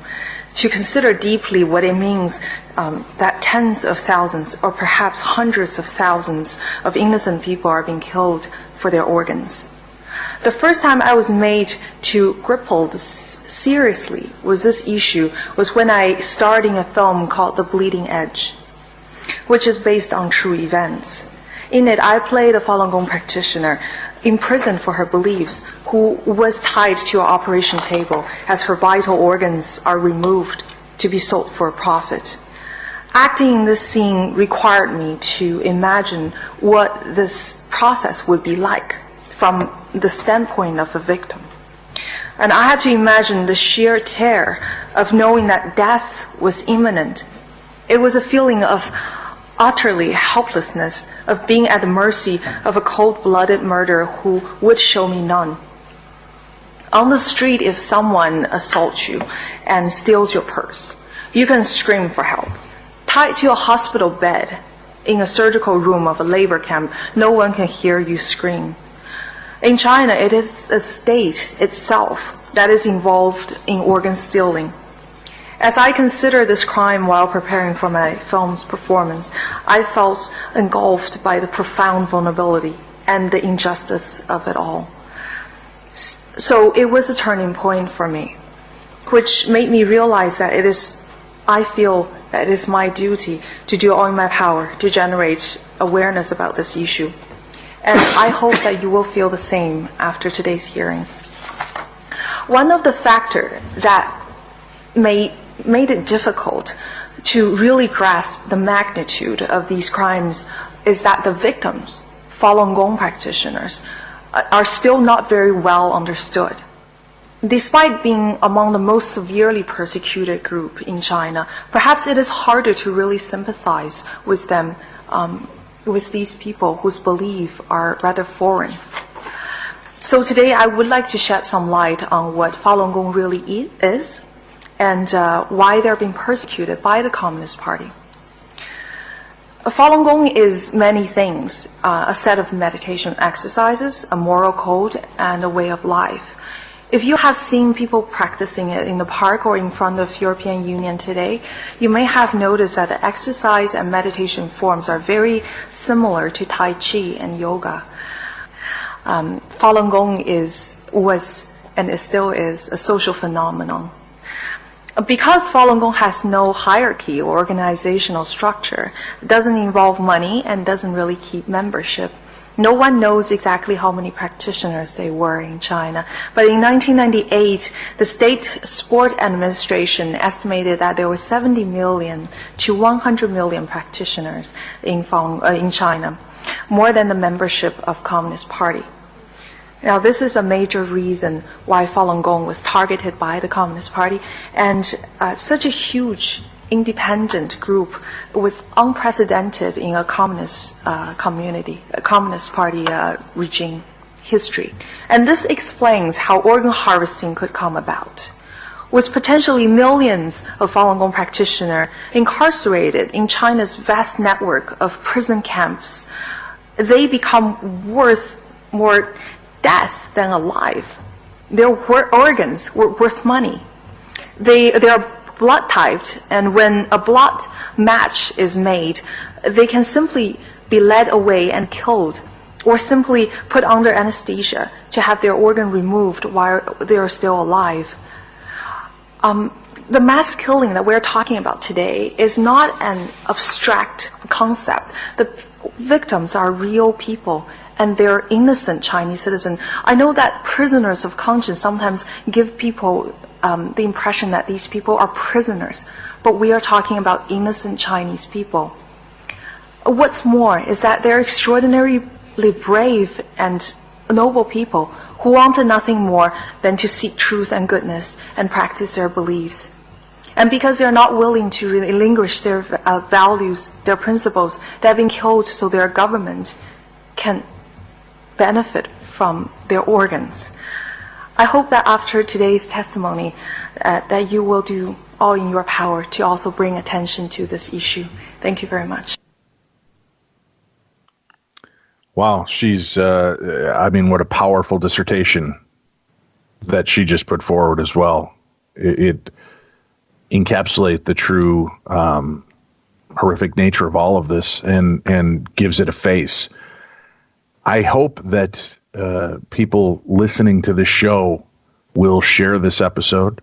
to consider deeply what it means that tens of thousands, or perhaps hundreds of thousands of innocent people are being killed for their organs. The first time I was made to grapple seriously with this issue was when I starred in a film called The Bleeding Edge, which is based on true events. In it, I played a Falun Gong practitioner imprisoned for her beliefs, who was tied to an operation table as her vital organs are removed to be sold for a profit. Acting in this scene required me to imagine what this process would be like from the standpoint of a victim. And I had to imagine the sheer terror of knowing that death was imminent. It was a feeling of utterly helplessness, of being at the mercy of a cold-blooded murderer who would show me none. On the street, if someone assaults you and steals your purse, you can scream for help. Tied to a hospital bed in a surgical room of a labor camp, no one can hear you scream. In China, it is the state itself that is involved in organ stealing. As I consider this crime while preparing for my film's performance, I felt engulfed by the profound vulnerability and the injustice of it all. So it was a turning point for me, which made me realize that I feel that it is my duty to do all in my power to generate awareness about this issue. And I hope that you will feel the same after today's hearing. One of the factors that made it difficult to really grasp the magnitude of these crimes is that the victims, Falun Gong practitioners, are still not very well understood. Despite being among the most severely persecuted group in China, perhaps it is harder to really sympathize with them, with these people whose beliefs are rather foreign. So today I would like to shed some light on what Falun Gong really is and why they're being persecuted by the Communist Party. Falun Gong is many things, a set of meditation exercises, a moral code, and a way of life. If you have seen people practicing it in the park or in front of European Union today, you may have noticed that the exercise and meditation forms are very similar to Tai Chi and yoga. Falun Gong was and it still is a social phenomenon. Because Falun Gong has no hierarchy or organizational structure, it doesn't involve money and doesn't really keep membership. No one knows exactly how many practitioners there were in China. But in 1998, the State Sport Administration estimated that there were 70 million to 100 million practitioners in China, more than the membership of Communist Party. Now, this is a major reason why Falun Gong was targeted by the Communist Party, and such a huge independent group was unprecedented in a communist community, a Communist Party regime history. And this explains how organ harvesting could come about. With potentially millions of Falun Gong practitioners incarcerated in China's vast network of prison camps, they become worth more death than alive. Their organs were worth money. They are blood typed, and when a blood match is made, they can simply be led away and killed, or simply put under anesthesia to have their organ removed while they are still alive. The mass killing that we're talking about today is not an abstract concept. The victims are real people, and they're innocent Chinese citizens. I know that prisoners of conscience sometimes give people the impression that these people are prisoners, but we are talking about innocent Chinese people. What's more is that they're extraordinary deeply brave and noble people who wanted nothing more than to seek truth and goodness and practice their beliefs. And because they're not willing to relinquish their values, their principles, they have been killed so their government can benefit from their organs. I hope that after today's testimony, that you will do all in your power to also bring attention to this issue. Thank you very much. Wow, she's, what a powerful dissertation that she just put forward as well. It encapsulates the true horrific nature of all of this and gives it a face. I hope that people listening to this show will share this episode,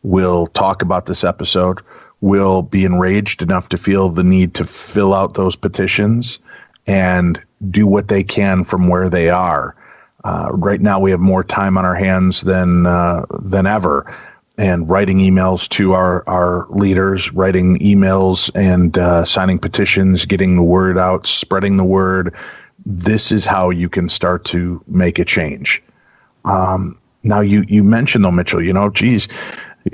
will talk about this episode, will be enraged enough to feel the need to fill out those petitions and do what they can from where they are. Right now, we have more time on our hands than ever. And writing emails to our leaders, writing emails and signing petitions, getting the word out, spreading the word. This is how you can start to make a change. Now, you mentioned, though, Mitchell, geez,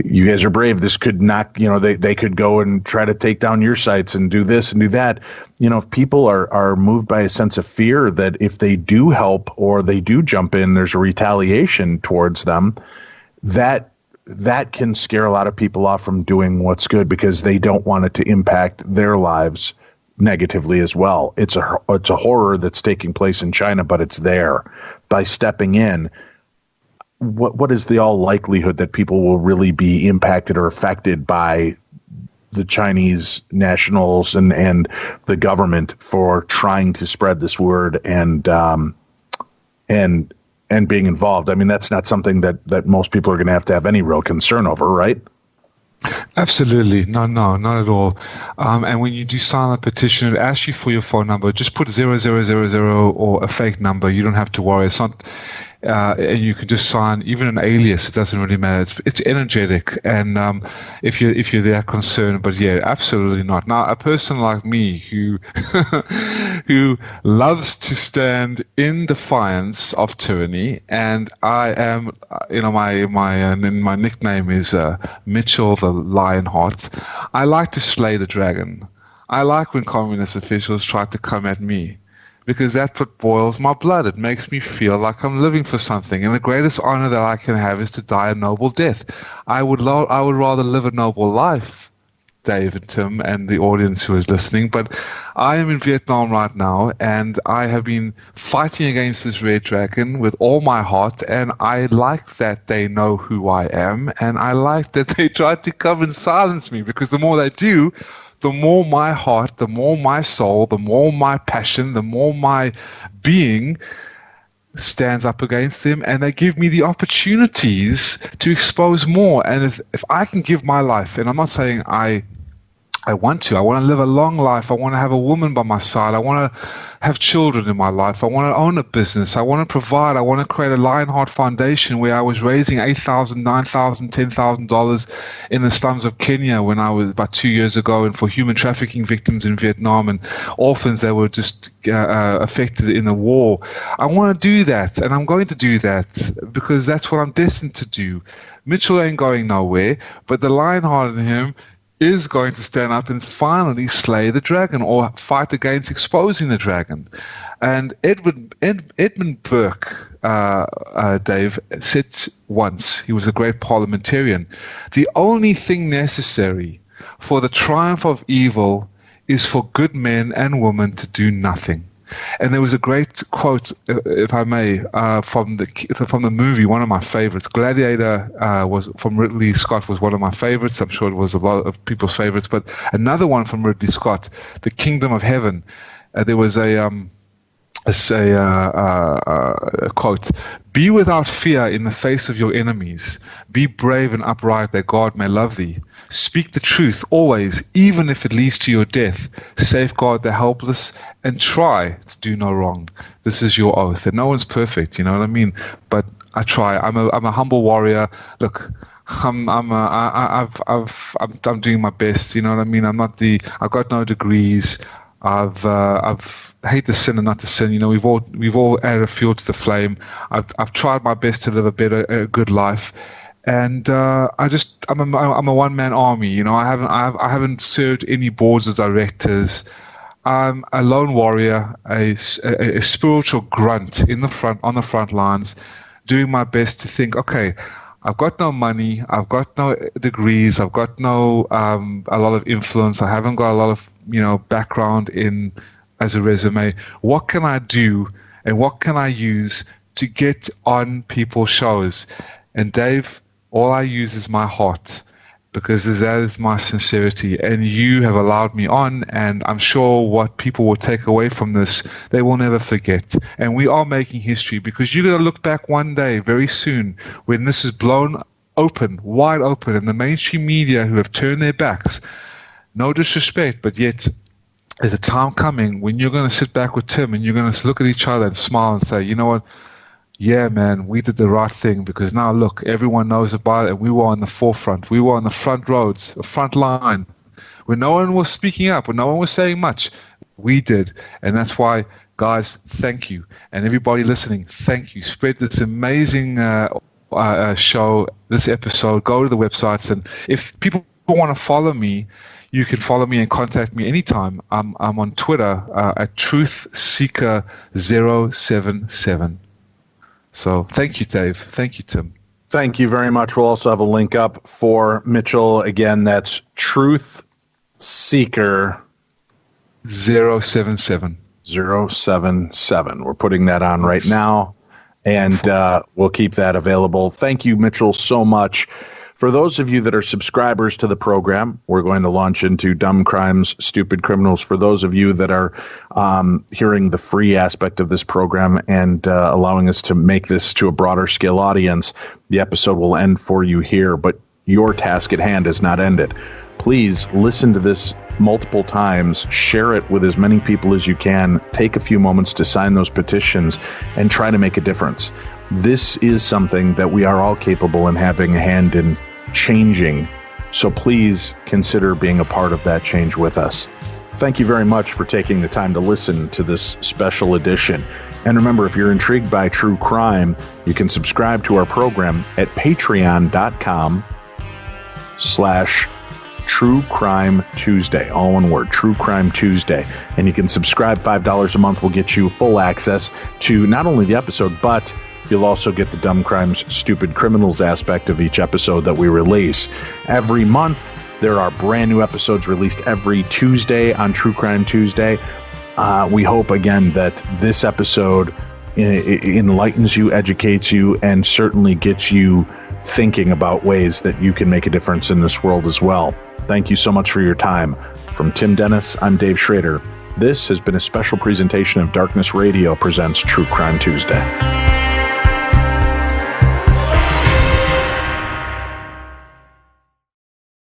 you guys are brave. This could not, they could go and try to take down your sites and do this and do that. If people are moved by a sense of fear that if they do help or they do jump in, there's a retaliation towards them, that can scare a lot of people off from doing what's good because they don't want it to impact their lives negatively as well. It's a horror that's taking place in China, but it's there. By stepping in, what is the all likelihood that people will really be impacted or affected by the Chinese nationals and the government for trying to spread this word and being involved? I mean, that's not something that most people are going to have any real concern over, right? Absolutely. No, not at all. And when you do sign a petition, it asks you for your phone number. Just put 0000 or a fake number. You don't have to worry. It's not... and you can just sign even an alias. It doesn't really matter. It's energetic, and if you're that concerned, but yeah, absolutely not. Now, a person like me who who loves to stand in defiance of tyranny, and I am, my nickname is Mitchell the Lionheart. I like to slay the dragon. I like when communist officials try to come at me, because that's what boils my blood. It makes me feel like I'm living for something. And the greatest honor that I can have is to die a noble death. I would rather live a noble life, Dave and Tim and the audience who is listening. But I am in Vietnam right now, and I have been fighting against this red dragon with all my heart. And I like that they know who I am. And I like that they try to come and silence me, because the more they do, the more my heart, the more my soul, the more my passion, the more my being stands up against them, and they give me the opportunities to expose more. And if I can give my life, and I'm not saying I want to live a long life. I want to have a woman by my side. I want to have children in my life. I want to own a business. I want to provide. I want to create a Lionheart Foundation where I was raising $8,000, $9,000, $10,000 in the slums of Kenya when I was about 2 years ago, and for human trafficking victims in Vietnam and orphans that were just affected in the war. I want to do that, and I'm going to do that because that's what I'm destined to do. Mitchell ain't going nowhere, but the Lionheart in him is going to stand up and finally slay the dragon, or fight against exposing the dragon. And Edmund Burke, Dave, said once, he was a great parliamentarian, the only thing necessary for the triumph of evil is for good men and women to do nothing. And there was a great quote, if I may, from the movie, one of my favorites. Gladiator was from Ridley Scott, was one of my favorites. I'm sure it was a lot of people's favorites. But another one from Ridley Scott, The Kingdom of Heaven. There was a quote: "Be without fear in the face of your enemies. Be brave and upright, that God may love thee. Speak the truth always, even if it leads to your death. Safeguard the helpless and try to do no wrong. This is your oath." And no one's perfect, you know what I mean? But I try. I'm a humble warrior. Look, I'm doing my best. You know what I mean? I've got no degrees. I've hate the sin and not the sin. You know, we've all added fuel to the flame. I've tried my best to live a good life, and I'm a one-man army. You know, I haven't served any boards of directors. I'm a lone warrior, a spiritual grunt on the front lines, doing my best to think, okay, I've got no money, I've got no degrees, I've got no a lot of influence, I haven't got a lot of background as a resume. What can I do and what can I use to get on people's shows? And Dave, all I use is my heart, because that is my sincerity, and you have allowed me on, and I'm sure what people will take away from this, they will never forget. And we are making history, because you're going to look back one day, very soon, when this is blown open, wide open, and the mainstream media who have turned their backs, no disrespect, but yet there's a time coming when you're going to sit back with Tim and you're going to look at each other and smile and say, you know what? Yeah, man, we did the right thing, because now look, everyone knows about it, and we were on the forefront. We were on the front roads, the front line, when no one was speaking up, when no one was saying much. We did, and that's why, guys, thank you, and everybody listening, thank you. Spread this amazing show, this episode. Go to the websites, and if people want to follow me, you can follow me and contact me anytime. I'm on Twitter at TruthSeeker077. So thank you, Dave. Thank you, Tim. Thank you very much. We'll also have a link up for Mitchell. Again, that's Truth Seeker 077. 077. We're putting that on right now, and we'll keep that available. Thank you, Mitchell, so much. For those of you that are subscribers to the program, we're going to launch into Dumb Crimes, Stupid Criminals. For those of you that are hearing the free aspect of this program and allowing us to make this to a broader scale audience, the episode will end for you here, but your task at hand is not ended. Please listen to this multiple times, share it with as many people as you can, take a few moments to sign those petitions, and try to make a difference. This is something that we are all capable in having a hand in changing, so please consider being a part of that change with us. Thank you very much for taking the time to listen to this special edition. And remember, if you're intrigued by true crime, you can subscribe to our program at patreon.com/True Crime Tuesday, all one word, True Crime Tuesday. And you can subscribe. $5 a month will get you full access to not only the episode, but you'll also get the Dumb Crimes, Stupid Criminals aspect of each episode that we release. Every month, there are brand new episodes released every Tuesday on True Crime Tuesday. We hope, again, that this episode enlightens you, educates you, and certainly gets you thinking about ways that you can make a difference in this world as well. Thank you so much for your time. From Tim Dennis, I'm Dave Schrader. This has been a special presentation of Darkness Radio presents True Crime Tuesday.